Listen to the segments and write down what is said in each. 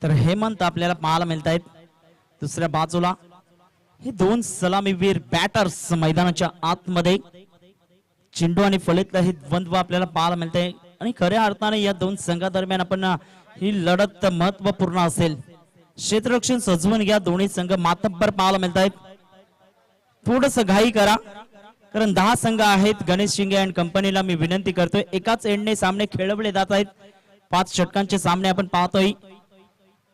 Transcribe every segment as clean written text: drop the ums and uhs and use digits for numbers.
तर हेमंत आपल्याला पाहायला मिळत आहेत. दुसऱ्या बाजूला हे दोन सलामीवीर बॅटर्स मैदानाच्या आतमध्ये चेंडू आणि फळीतलं हे द्वंद्व आपल्याला पाहायला मिळते आणि खऱ्या अर्थाने या दोन संघादरम्यान आपण ही लढत महत्वपूर्ण असेल. क्षेत्ररक्षण सजवून घ्या. दोन्ही संघ मातब्बर पाहायला मिळत आहेत. थोडस घाई करा कारण 10 संघ आहेत. गणेश शिंगे अँड कंपनीला मी विनंती करतोय एकाच एंडने सामने खेळवले जात आहेत. 5 षटकांचे सामने आपण पाहतोय.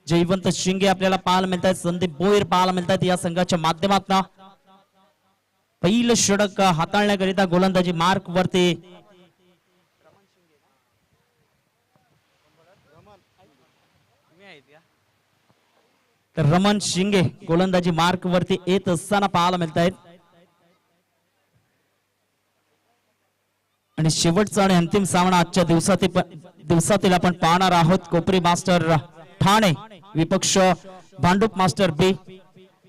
जयवंत शिंगे आपल्याला पाहायला मिळत आहेत. संदीप बोईर पाहायला मिळत आहेत. या संघाच्या माध्यमातून पहिलं षटक हाताळण्याकरिता गोलंदाजी मार्क वरती तर रमण शिंगे गोलंदाजी मार्क वरती येत असताना पाहायला मिळत आहेत. आणि शेवटचा आणि अंतिम सामना आजच्या दिवसातील आपण पाहणार आहोत. कोपरी मास्टर ठाणे विपक्ष भांडूप मास्टर बी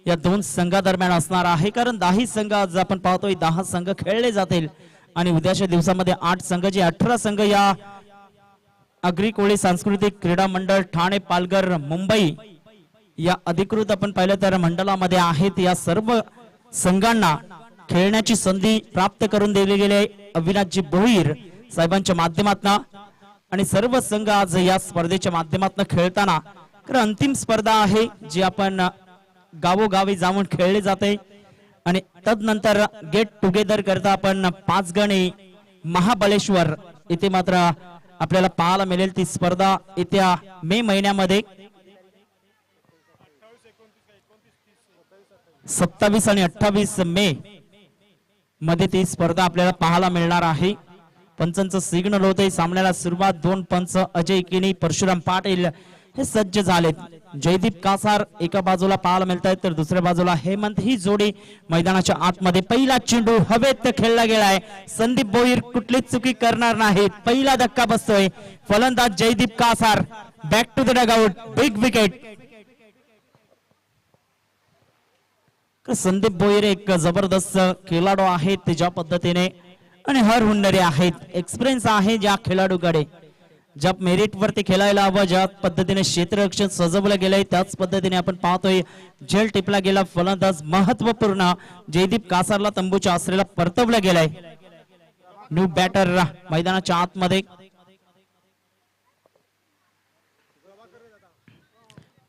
या दोन संघादरम्यान असणार आहे. कारण 10 संघ आज आपण पाहतोय 10 संघ खेळले जातील आणि उद्याच्या दिवसामध्ये 8 संघ जे 18 संघ या आगरी कोळी सांस्कृतिक क्रीडा मंडळ ठाणे पालघर मुंबई या अधिकृत आपण पाहिलं तर मंडळामध्ये आहेत. या सर्व संघांना खेळण्याची संधी प्राप्त करून दिली गेली अविनाशजी भोईर साहेबांच्या माध्यमातून आणि सर्व संघ आज या स्पर्धेच्या माध्यमातून खेळताना कारण अंतिम स्पर्धा आहे जी आपण गावोगावी जाऊन खेळले जाते आणि तदनंतर गेट टुगेदर करता आपण 5 गणी महाबळेश्वर इथे मात्र आपल्याला पाहायला मिळेल. ती स्पर्धा येत्या मे महिन्यामध्ये 27 आणि 28 मे मध्ये ती स्पर्धा आपल्याला पाहायला मिळणार आहे. पंचांचं सिग्नल होते. सामन्याला सुरुवात 2 पंच अजय किनी परशुराम पाटील हे सज्ज झालेत. जयदीप कासार एका बाजूला पाहायला मिळत आहेत तर दुसऱ्या बाजूला हेमंत. ही जोडी मैदानाच्या आतमध्ये पहिला चेंडू हवेत खेळला गेलाय. संदीप बोईर कुठलीच चुकी करणार नाहीत. पहिला धक्का बसतोय. फलंदाज Jaydeep Kasar back to the dugout. Big wicket. Sandeep Boir एक जबरदस्त खेळाडू आहेत. ते ज्या पद्धतीने आणि हर हुन्नरी आहेत. एक्सपिरियन्स आहे ज्या खेळाडूकडे ज्या मेरिट वरती खेळायला हवं. ज्या पद्धतीने क्षेत्ररक्षण सजवलं गेलंय त्याच पद्धतीने आपण पाहतोय झेल टिपला गेला फलंदाज महत्वपूर्ण जयदीप कासारला तंबूच्या आसरेला परतवलं गेलंय. न्यू बॅटर मैदानाच्या आतमध्ये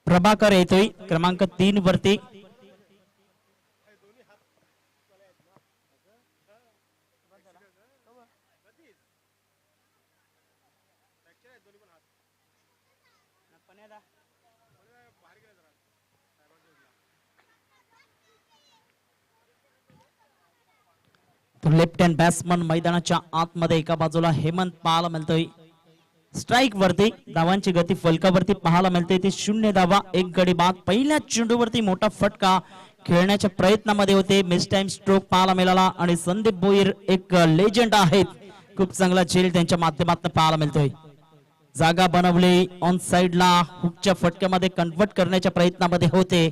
प्रभाकर येतोय क्रमांक 3 वरती. लेफ्ट हँड बॅट्समन मैदानाच्या आतमध्ये एका बाजूला हेमंत पाहायला मिळतोय. स्ट्राइक वरती धावांची गती फलकावरती पाहायला मिळते. ती 0 धावा 1 गडी बाद. पहिल्या चेंडूवरती मोठा फटका खेळण्याच्या प्रयत्नामध्ये होते. मिस टाइम स्ट्रोक पाहायला मिळाला आणि संदीप बोईर एक लेजंड आहेत. खूप चांगला झेल त्यांच्या माध्यमातून पाहायला मिळतोय. जागा बनवली ऑन साइडला हुकच्या फटक्यामध्ये कन्वर्ट करण्याच्या प्रयत्नामध्ये होते.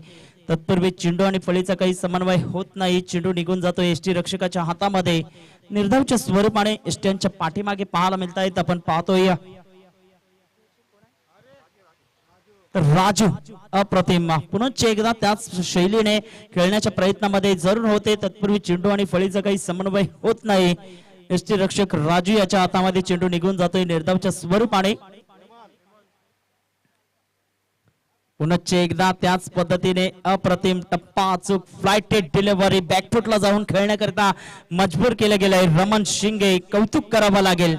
तत्पूर्वी चेंडू आणि फळीचा काही समन्वय होत नाही. चेंडू निघून जातो एसटी रक्षकाच्या हातामध्ये. निर्धावच्या स्वरूपाने एसटीच्या पाठीमागे पाहायला मिळत आहेत. आपण पाहतोय राजू अप्रतिम पुनश्च एकदा त्याच शैलीने खेळण्याच्या प्रयत्नामध्ये जरूर होते. तत्पूर्वी चेंडू आणि फळीचा काही समन्वय होत नाही. एसटी रक्षक राजू याच्या हातामध्ये चेंडू निघून जातोय निर्धावच्या स्वरूपाने. पुनश्च एकदा त्याच पद्धतीने अप्रतिम टप्पा अचूक फ्लाइटेड डिलिव्हरी बॅकफुटला जाऊन खेळण्याकरिता मजबूर केले गेले. रमण शिंगे कौतुक करावं लागेल.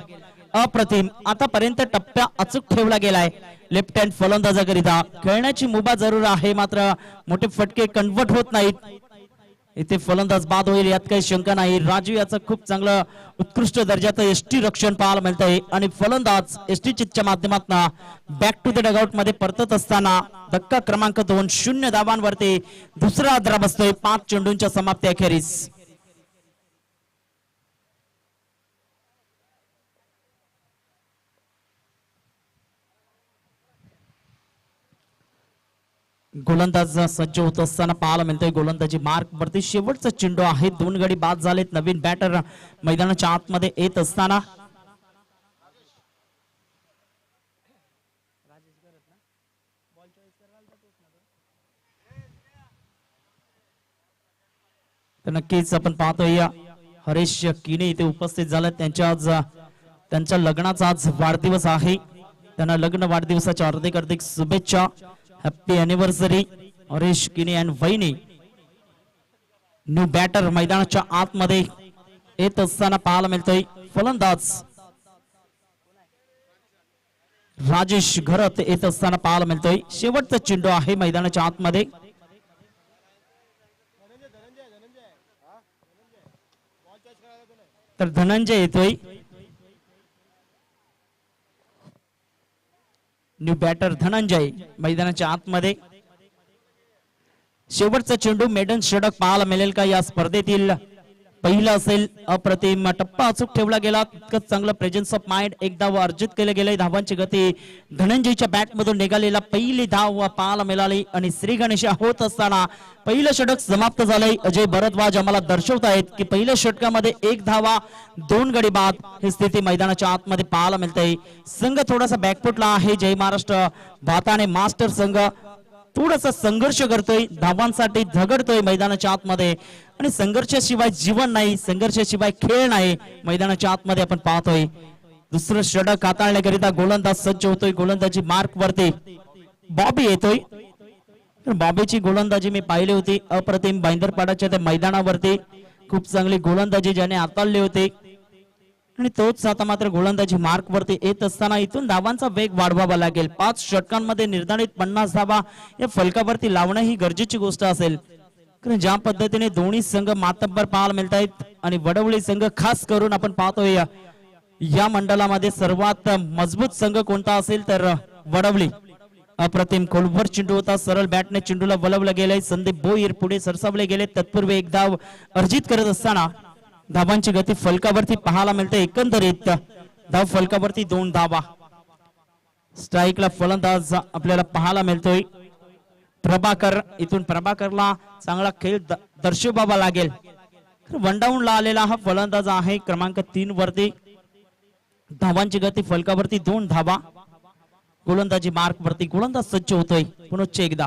अप्रतिम आतापर्यंत टप्प्या अचूक ठेवला गेलाय. लेफ्ट हँड फलंदाजाकरिता खेळण्याची मुभा जरूर आहे मात्र मोठे फटके कन्वर्ट होत नाहीत. इथे फलंदाज बाद होईल यात काही शंका नाही. राजू याचं खूप चांगलं उत्कृष्ट दर्जाचं एसटी रक्षण पाहायला मिळत आहे आणि फलंदाज एसटी चितच्या माध्यमातून बॅक टू द डगआउट मध्ये परतत असताना धक्का क्रमांक 2 0 धावांवरती दुसरा आदरा बसतोय 5 चेंडूंच्या समाप्ती अखेरीस. गोलंदाज सज्ज होत असताना पाहायला मिळतोय. गोलंदाजी मार्क वरती शेवटचा चेंडू आहे. 2 गडी बाद झालेत. नवीन बॅटर मैदानाच्या आतमध्ये येत असताना तर नक्कीच आपण पाहतोय हरेश किने इथे उपस्थित झाले. त्यांच्या लग्नाचा आज वाढदिवस आहे. त्यांना लग्न वाढदिवसाच्या हार्दिक शुभेच्छा. हॅपी अॅनिव्हर्सरी हरेश किने अँड वहिनी. न्यू बॅटर मैदानाच्या आतमध्ये येत असताना पाहायला मिळतोय. फलंदाज राजेश घरत येत असताना पाहायला मिळतोय. शेवटचा चेंडू आहे मैदानाच्या आतमध्ये. तर धनंजय येतोय. न्यू बॅटर धनंजय मैदानाच्या आतमध्ये. शेवटचा चेंडू मेडन षटक पाहायला मिळेल का या स्पर्धेतील पहिला असेल. अप्रतिम टप्पा अचूक ठेवला गेला. तितकंच चांगलं प्रेझेन्स ऑफ माइंड एक धाव अर्जित केले गेले. धावांची गती धनंजयच्या बॅट मधून निघालेला पहिली धाव पाहायला मिळाली आणि श्री गणेश होत असताना पहिलं षटक समाप्त झालंय. अजय भरद्वाज आम्हाला दर्शवतायत की पहिल्या षटकामध्ये एक धावा 2 गडी बाद ही स्थिती मैदानाच्या आतमध्ये पाहायला मिळते. संघ थोडासा बॅकफुटला आहे. जय महाराष्ट्र भाताने मास्टर संघ थोडासा संघर्ष करतोय. धावांसाठी झगडतोय मैदानाच्या आतमध्ये आणि संघर्षाशिवाय जीवन नाही, संघर्षाशिवाय खेळ नाही मैदानाच्या आतमध्ये आपण पाहतोय. दुसरं षटक हाताळण्याकरिता गोलंदाज सज्ज होतोय. गोलंदाजी मार्क वरती बॉबी येतोय. बॉबीची गोलंदाजी मी पाहिली होती. अप्रतिम बांदरपाडाच्या त्या मैदानावरती खूप चांगली गोलंदाजी ज्याने हाताळली होती आणि तोच आता मात्र गोलंदाजी मार्क वरती येत असताना इथून धावांचा वेग वाढवावा लागेल. 5 षटकांमध्ये निर्धारित 50 धावा या फलकावरती लावणं ही गरजेची गोष्ट असेल. कारण ज्या पद्धतीने दोन्ही संघ मातब्बर पाहायला मिळत आहेत आणि वडवली संघ खास करून आपण पाहतोय या मंडळामध्ये सर्वात मजबूत संघ कोणता असेल तर वडवली. अप्रतिम खोलवर चेंडू होता. सरळ बॅटने चेंडूला वळवलं गेलंय. संदीप भोईर पुढे सरसावले गेले. तत्पूर्वी एक धाव अर्जित करत असताना धावांची गती फलकावरती पाहायला मिळते. एकंदरीत धाव फलकावरती 2 धावा. स्ट्राईकला फलंदाज आपल्याला पाहायला मिळतोय प्रभाकर. इथून प्रभाकरला चांगला खेळ दर्शवावा लागेल. वनडाऊनला आलेला हा फलंदाज आहे क्रमांक 3 वरती. धावांची गती फलकावरती 2 धावा. गोलंदाजी मार्क वरती गोलंदाज सज्ज होतोय. पुनश्च एकदा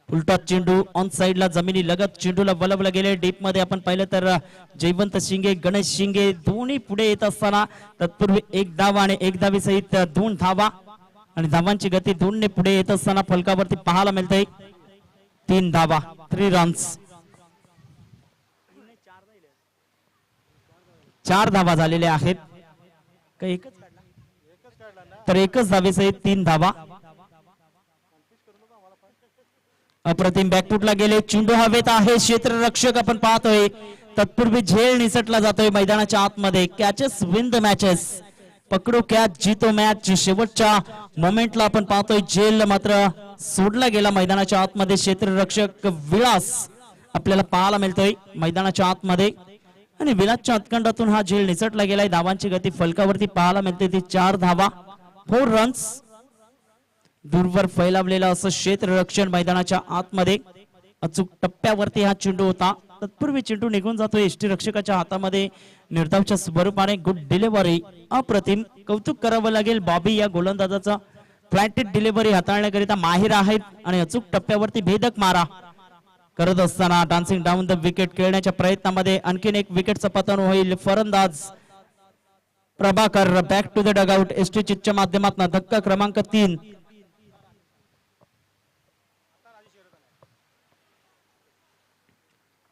उलटा चेंडू ऑन साइडला जमिनी लगत चेंडूला वळवलं गेले. डीप मध्ये आपण पाहिलं तर जयवंत शिंगे गणेश शिंगे दोन्ही पुढे येत असताना तत्पूर्वी एक धावा आणि एक धावी सहित 2 धावा आणि धावांची गती 2 ने पुढे येत असताना फलकावरती पाहायला मिळते 3 धावा. 3 रन्स. 4 धावा झालेल्या आहेत. तर एकच धावेसहित 3 धावा. अप्रतिम बॅकफुटला गेले. चेंडू हवेत आहे. क्षेत्ररक्षक आपण पाहतोय. तत्पूर्वी झेल निसटला जातोय मैदानाच्या आतमध्ये. Catches win the matches. पकडो कॅच जीतो मॅच. शेवटच्या मोमेंटला आपण पाहतोय झेल मात्र सोडला गेला मैदानाच्या आतमध्ये. क्षेत्ररक्षक विलास आपल्याला पाहायला मिळतोय मैदानाच्या आतमध्ये आणि विलासच्या हातखंडातून हा झेल निसटला गेलाय. धावांची गती फलकावरती पाहायला मिळते ती 4 धावा. 4 रन्स. दूरवर फैलावलेला असं क्षेत्ररक्षण मैदानाच्या आतमध्ये. अचूक टप्प्यावरती हा चेंडू होता. तत्पूर्वी चेंडू निघून जातोय एसटी रक्षकाच्या हातामध्ये. निर्धावच्या स्वरूपाने गुड डिलिव्हरी. अप्रतिम कौतुक करावं लागेल बॉबी या गोलंदाजाचा. फ्लॅटेड डिलिव्हरी हाताळण्याकरिता माहिर आहेत आणि अचूक टप्प्यावरती भेदक मारा करत असताना डान्सिंग डाऊन द विकेट खेळण्याच्या प्रयत्नामध्ये आणखीन एक विकेटचं पतन होईल. फलंदाज Prabhakar back to the dugout. एसटी चिटच्या माध्यमातून धक्का क्रमांक 3.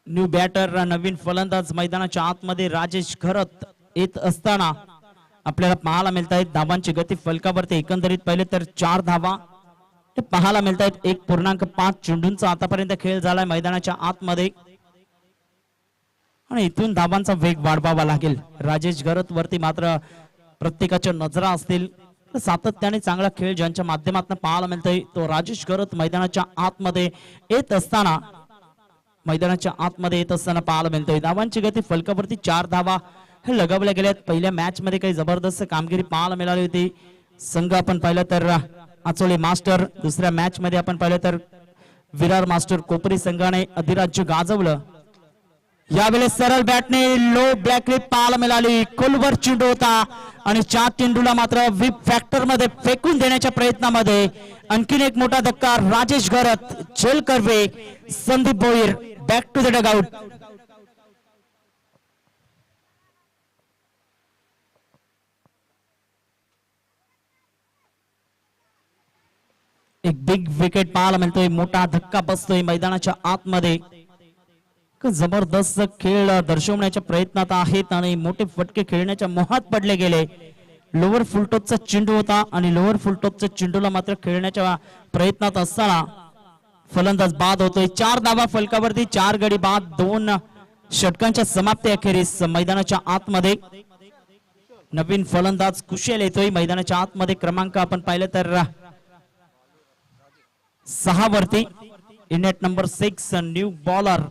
न्यू बॅटर नवीन फलंदाज मैदानाच्या आतमध्ये राजेश घरत येत असताना आपल्याला पाहायला मिळत आहेत. धावांची गती फलकावरती एकंदरीत पाहिले तर 4 धावा पाहायला मिळत आहेत. 1.5 चेंडूंचा आतापर्यंत खेळ झालाय मैदानाच्या आतमध्ये आणि इथून धावांचा वेग वाढवावा लागेल. राजेश घरत वरती मात्र प्रत्येकाच्या नजरा असतील. सातत्याने चांगला खेळ ज्यांच्या माध्यमातून पाहायला मिळतोय तो राजेश घरत मैदानाच्या आतमध्ये येत असताना पाहायला मिळतोय. धावांची गती फलकावरती 4 धावा हे लगावल्या गेल्यात. पहिल्या मॅच मध्ये काही जबरदस्त कामगिरी पाहायला मिळाली होती. संघ आपण पाहिलं तर आचोळे मास्टर. दुसऱ्या मॅच मध्ये आपण पाहिलं तर विरार मास्टर कोपरी संघाने अधिराज्य गाजवलं. यावेळेस सरळ बॅटने लो ब्लॅक क्लिप पाहायला मिळाली. खोलवर चेंडू होता आणि 4 चेंडूला मात्र विप फॅक्टर मध्ये फेकून देण्याच्या प्रयत्नामध्ये आणखीन एक मोठा धक्का. राजेश घरत, झेल Karve, Sandeep Bhoir back to the dugout. एक बिग विकेट पाहायला मिळतोय, मोठा धक्का बसतोय मैदानाच्या आतमध्ये. जबरदस्त खेळ दर्शवण्याच्या प्रयत्नात आहेत आणि मोठे फटके खेळण्याच्या मोहात पडले गेले. लोअर फुलटॉपचा चेंडू होता आणि लोअर फुलटॉपच्या चेंडूला मात्र खेळण्याच्या प्रयत्नात असताना फलंदाज बाद होतोय. 4 धावा फलकावरती, 4 गडी बाद, 2 षटकांच्या समाप्ती अखेरीस मैदानाच्या आतमध्ये नवीन फलंदाज कुशल येतोय मैदानाच्या आतमध्ये. क्रमांक आपण पाहिलं तर 6 वरती Indian number 6 new bowler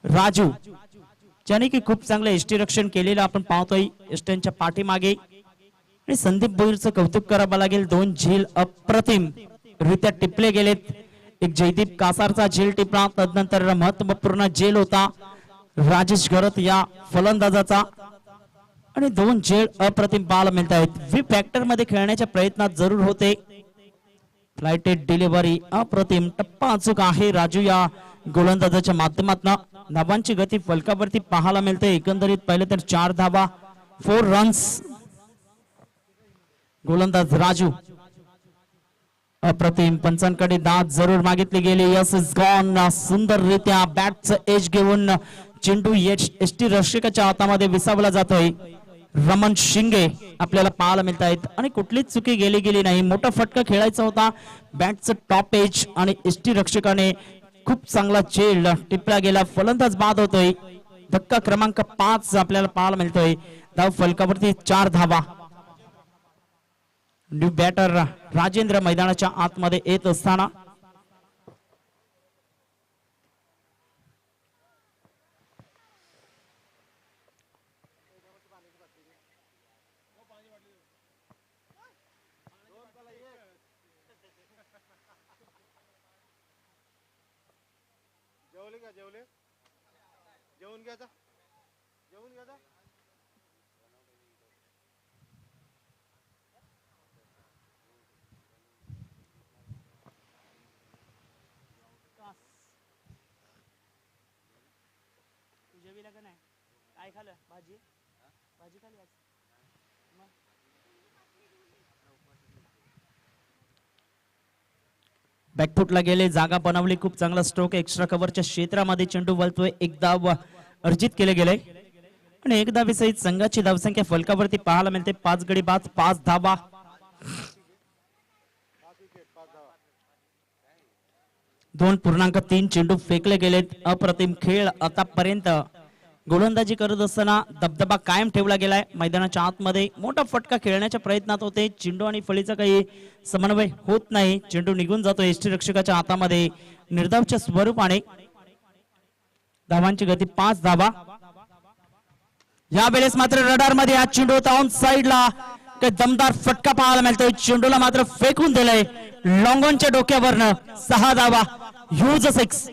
Raju, ज्याने की खूप चांगलं यष्टीरक्षण केलेलं आपण पाहतोय यष्ट्यांच्या पाठीमागे. आणि संदीप भोईरचं कौतुक करावं लागेल, 2 झेल अप्रतिम रित्या टिपले गेलेत. एक जयदीप कासारचा झेल टिपला, तदनंतर महत्वपूर्ण झेल होता राजेश घरत या फलंदाजाचा, आणि 2 झेल अप्रतिम पाहायला मिळत आहेत. व्ही फॅक्टर मध्ये खेळण्याच्या प्रयत्नात जरूर होते. फ्लाइटेड डिलिव्हरी अप्रतिम, टप्पा अचूक आहे राजू या गोलंदाजाच्या माध्यमातून. धावांची गती फलकावरती पाहायला मिळते. एकंदरीत पाहिलं तर 4 धावा, 4 रन्स. गोलंदाज राजू अप्रतिम, पंचांकडे दाद जरूर मागितली गेली. Yes is gone. सुंदररित्या बॅटचं एज घेऊन चेंडू एसटी रक्षकाच्या हातामध्ये विसावला जातोय. रमण शिंगे आपल्याला पाहायला मिळत आहेत आणि कुठलीच चुकी गेली नाही. मोठा फटका खेळायचा होता, बॅटचं टॉप एज आणि एसटी रक्षकाने खूप चांगला चेंड टिपला गेला. फलंदाज बाद होतोय. धक्का क्रमांक 5 आपल्याला पाहायला मिळतोय. धाव फलकावरती 4 धावा. न्यू बॅटर राजेंद्र मैदानाच्या आतमध्ये येत असताना जेवून घ्या जेवीला का नाही? काय खाल्लं? भाजी भाजी खाली आज. बॅकफुटला गेले, जागा बनवली, खूप चांगला स्ट्रोक. एक्स्ट्रा कव्हरच्या क्षेत्रामध्ये चेंडू वळतोय. एक धाव अर्जित केले गेले आणि एक धावे सहित संघाची धावसंख्या फलकावरती पाहायला मिळते. 5 गडी बाद, 5 धावा. 2.3 चेंडू फेकले गेलेत. अप्रतिम खेळ आतापर्यंत गोलंदाजी करत असताना दबदबा कायम ठेवला गेलाय. मैदानाच्या आतमध्ये मोठा फटका खेळण्याच्या प्रयत्नात होते. चेंडू आणि फळीचा काही समन्वय होत नाही. चेंडू निघून जातो एसटी रक्षकाच्या हातामध्ये निर्धावच्या स्वरूपाने. धावांची गती 5 धावा. यावेळेस मात्र रडार मध्ये हा चेंडू होता ऑन साइडला. काही दमदार फटका पाहायला मिळतोय. चेंडूला मात्र फेकून दिलंय लॉंगॉनच्या डोक्यावरनं. 6 धावा. ह्यूज 6.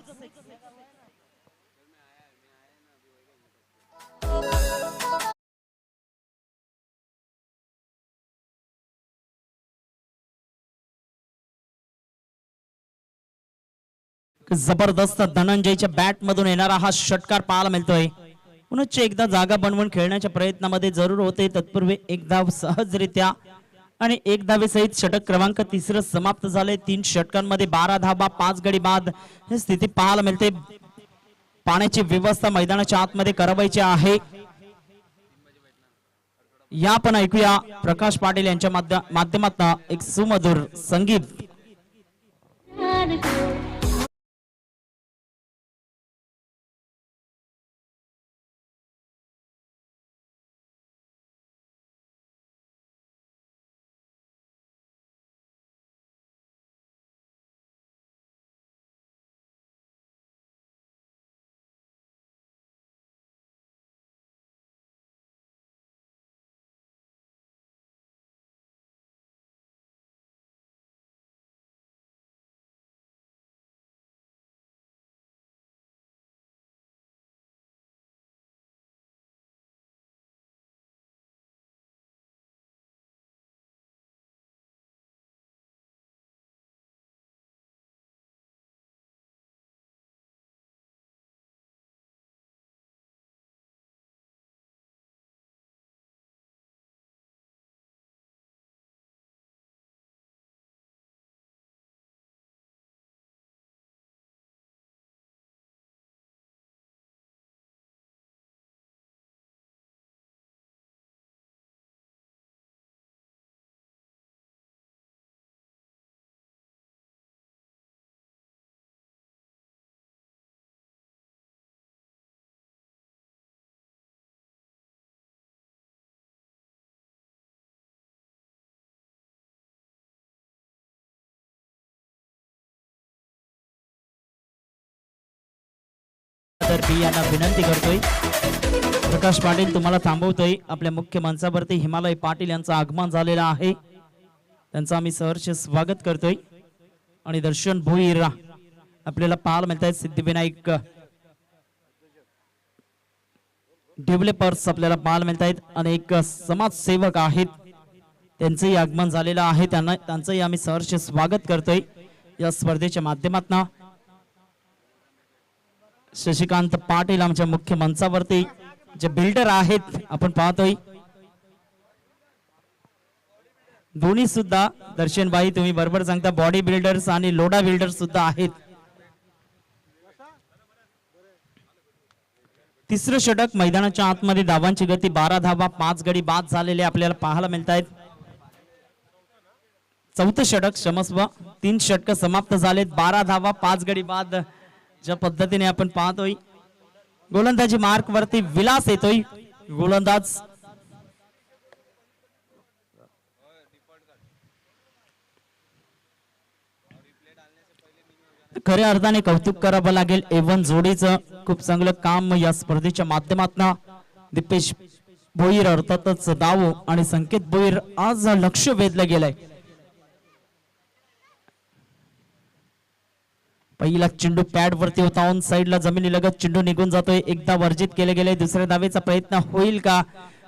जबरदस्त धनंजयच्या बॅट मधून येणारा हा षटकार पाहायला मिळतोय. पुनश्च एकदा जागा बनवून खेळण्याच्या प्रयत्नामध्ये जरूर होते. तत्पूर्वी एक धाव सहजरित्या आणि एक धावे सहित षटक क्रमांक 3 समाप्त झाले. 3 षटकांमध्ये 12 धावा, 5 गडी बाद ही स्थिती पाहायला मिळते. पाण्याची व्यवस्था मैदानाच्या आतमध्ये करावायची आहे. या पण ऐकूया प्रकाश पाटील यांच्या माध्यमातून एक सुमधुर संगीत. बी यांना विनंती करतोय. प्रकाश पाटील तुम्हाला थांबवतोय. आपल्या मुख्य मंचावरती हिमालय पाटील यांचं आगमन झालेलं आहे. त्यांचं आम्ही सहर्ष स्वागत करतोय. आणि दर्शन भोईर आपल्याला पाहायला मिळत आहेत. सिद्धिविनायक डेव्हलपर्स आपल्याला पाहायला मिळत आहेत. अनेक समाजसेवक आहेत, त्यांचंही आगमन झालेलं आहे. त्यांचंही आम्ही सहर्ष स्वागत करतोय या स्पर्धेच्या माध्यमातून. शशिकांत पाटील आमच्या मुख्य मंचावरती जे बिल्डर आहेत आपण पाहतोय. दोन्ही सुद्धा दर्शनबाई तुम्ही बरोबर सांगता, बॉडी बिल्डर्स आणि लोडा बिल्डर्स सुद्धा आहेत. तिसरं षटक मैदानाच्या आतमध्ये धावांची गती 12 धावा, 5 गडी बाद झालेले आपल्याला पाहायला मिळत आहेत. चौथं षटक क्षमस्व, 3 षटक समाप्त झालेत, 12 धावा 5 गडी बाद. ज्या पद्धतीने आपण पाहतोय गोलंदाजी मार्क वरती विलास येतोय. गोलंदाज खऱ्या अर्थाने कौतुक करावं लागेल A1 जोडीचं. खूप चांगलं काम या स्पर्धेच्या माध्यमातून दीपेश भोईर अर्थातच दावो आणि संकेत भोईर आज लक्ष वेधलं गेलंय. पहिला चेंडू पॅड वरती होता, ऑन साइडला जमिनीलगत चेंडू निघून जातोय. एकदा वर्जित केले गेले. दुसऱ्या धावेचा प्रयत्न होईल का?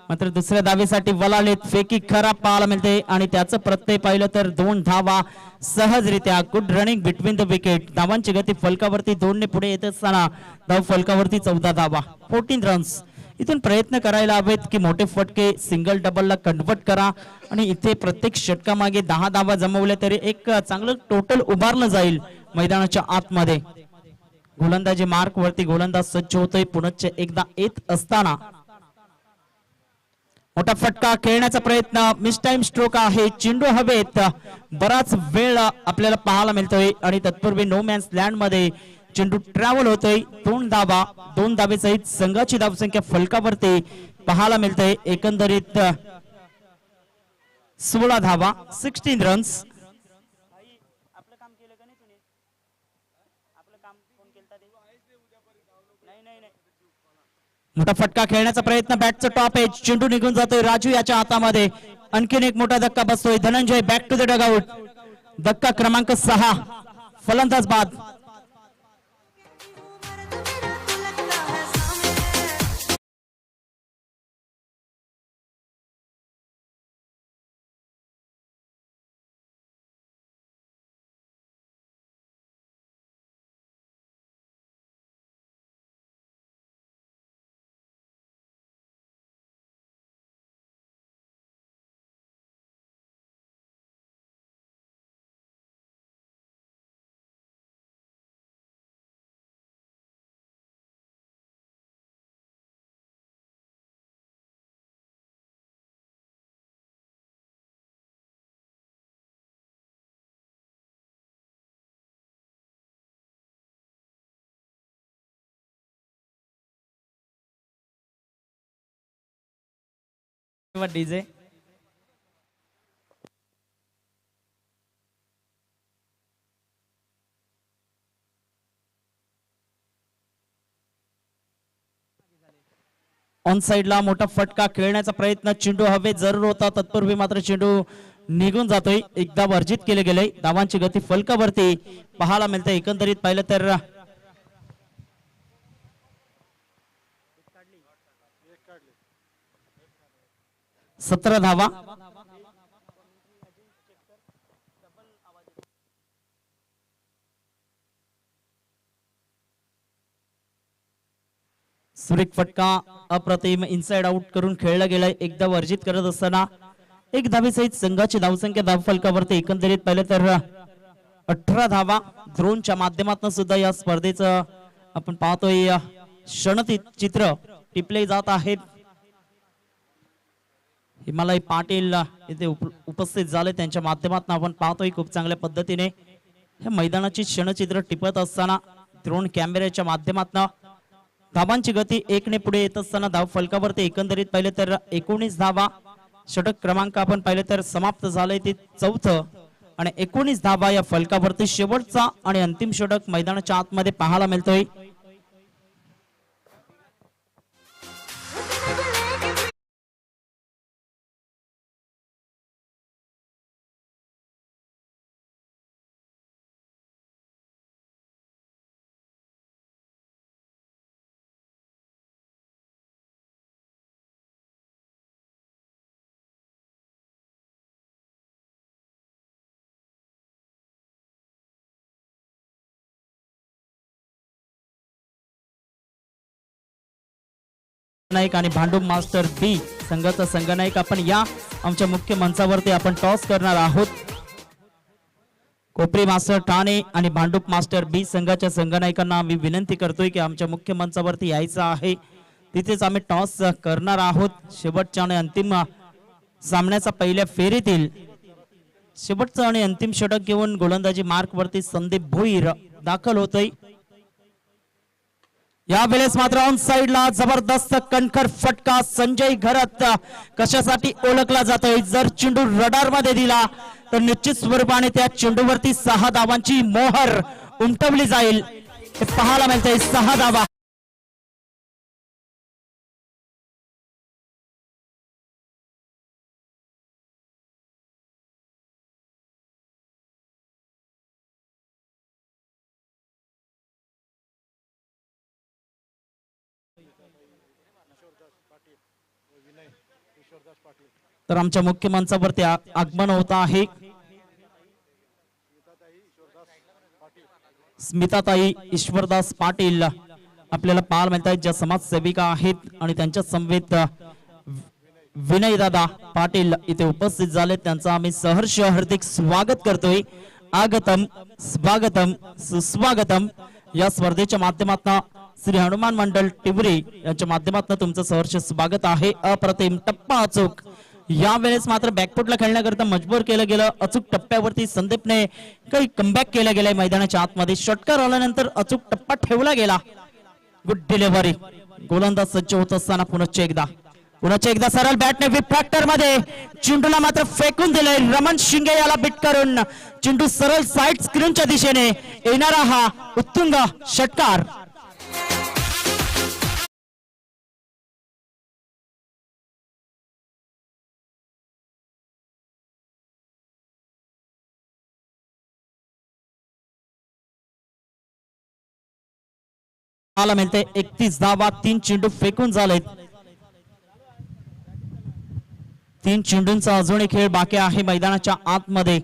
मात्र दुसऱ्या धावेसाठी वलालेत. फेकी खराब पाहायला मिळते आणि त्याचं प्रत्यय पाहिलं तर 2 धावा सहजरित्या. Good running between the wicket. धावांची गती फलकावरती 2 ने पुढे येत असताना धाव फलकावरती 14 धावा, 14 रन्स. इथून प्रयत्न करायला हवेत की मोठे फटके सिंगल डबलला कन्वर्ट करा आणि इथे प्रत्येक षटकामागे 10 धावा जमवल्या तरी एक चांगलं टोटल उभारलं जाईल मैदानाच्या आतमध्ये. गोलंदाजी मार्क वरती गोलंदाज सज्ज होतोय. पुनश्च एकदा येत असताना मोठा फटका खेळण्याचा प्रयत्न, मिस टाइम स्ट्रोक आहे. चेंडू हवेत बराच वेळ आपल्याला पाहायला मिळतोय आणि तत्पूर्वी नो मॅन्स लँड मध्ये चेंडू ट्रॅव्हल होतोय. 2 धावा, 2 धावेसहित संघाची धावसंख्या फलकावरती पाहायला मिळते. एकंदरीत 16 धावा, 16 रन्स. मोठा फटका खेळण्याचा प्रयत्न, बॅटचा टॉप एज, चेंडू निघून जातोय राजू याच्या हातामध्ये. आणखीन एक मोठा धक्का बसतोय. Dhananjay back to the dugout. धक्का क्रमांक 6, फलंदाज बाद. डीजे ऑन साइडला मोठा फटका खेळण्याचा प्रयत्न, चेंडू हवेत जरूर होता. तत्पूर्वी मात्र चेंडू निघून जातोय. एकदा वर्जित केले गेले. धावांची गती फलकावरती पाहायला मिळते. एकंदरीत पाहिलं तर 17 धावा. सुरेख फटका अप्रतिम इनसाइड आउट करून खेळला गेलाय. एकदा वर्जित करत असताना 1 धावेसहित संघाची धावसंख्या धाव फलकावरती एकंदरीत पाहिलं तर 18 धावा. ड्रोनच्या माध्यमातून सुद्धा या स्पर्धेचं आपण पाहतोय क्षणचित्र टिपले जात आहेत. हिमालय पाटील इथे उपस्थित झाले. त्यांच्या माध्यमातून आपण पाहतोय खूप चांगल्या पद्धतीने हे मैदानाची क्षणचित्र टिपत असताना ड्रोन कॅमेऱ्याच्या माध्यमातून धावांची गती 1 ने पुढे येत असताना धाव फलकावरती एकंदरीत पाहिले तर 19 धावा. षटक क्रमांक आपण पाहिले तर समाप्त झालंय ते 4थं आणि 19 धावा या फलकावरती शेवटचा आणि अंतिम षटक मैदानाच्या आतमध्ये पाहायला मिळतोय. नाईक आणि भांडूप मास्टर बी संघाचा संघनायक आपण या आमच्या मुख्य मंचावरती आपण टॉस करणार आहोत. कोपरी मास्टर ठाणे आणि भांडूप मास्टर बी संघाच्या संघनायकांना आम्ही विनंती करतोय की आमच्या मुख्य मंचावरती यायचं आहे. तिथेच आम्ही टॉस करणार आहोत. शेवटच्या आणि अंतिम सामन्याचा पहिल्या फेरीतील शेवटचं आणि अंतिम षटक घेऊन गोलंदाजी मार्क वरती संदीप भोईर दाखल होतोय. यावेळेस मात्र ऑन साइडला जबरदस्त कणखर फटका. संजय घरत कशासाठी ओळखला जातोय? जर चेंडू रडार मध्ये दिला तर निश्चित स्वरूपाने त्या चेंडूवरती 6 धावांची मोहर उमटवली जाईल. हे पाहायला मिळतंय 6 धावा. तर आमच्या मुख्य मंचावरती आगमन होत आहे. स्मिताताई ईश्वरदास पाटील आपल्याला पाहायला मिळत आहेत, ज्या समाजसेविका आहेत आणि त्यांच्या समवेत विनय दादा पाटील इथे उपस्थित झाले. त्यांचं आम्ही सहर्ष हार्दिक स्वागत करतोय. आगतम स्वागतम सुस्वागतम. या स्पर्धेच्या माध्यमातून श्री हनुमान मंडल टिवरी यांच्या माध्यमातून तुमचं सहर्ष स्वागत आहे. अप्रतिम टप्पा अचूक. यावेळेस मात्र बॅकफुटला खेळण्याकरता मजबूर केलं गेलं. अचूक टप्प्यावरती संदीपने काही कमबॅक केलं गेलंय. मैदानाच्या आतमध्ये षटकार आल्यानंतर अचूक टप्पा ठेवला गेला. Good delivery. गोलंदाज सज्ज होत असताना पुन्हा एकदा सरळ बॅटने विफ्रॅक्टर मध्ये चेंडूला मात्र फेकून दिलंय. रमण शिंगे याला बिट करून चेंडू सरळ साइड स्क्रीनच्या दिशेने येणारा हा उत्तुंग षटकार. आला मिळते 31 धावा. 3 चेंडू फेकून झालेत. 3 चेंडूंचा अजूनही खेळ बाकी आहे. मैदानाच्या आतमध्ये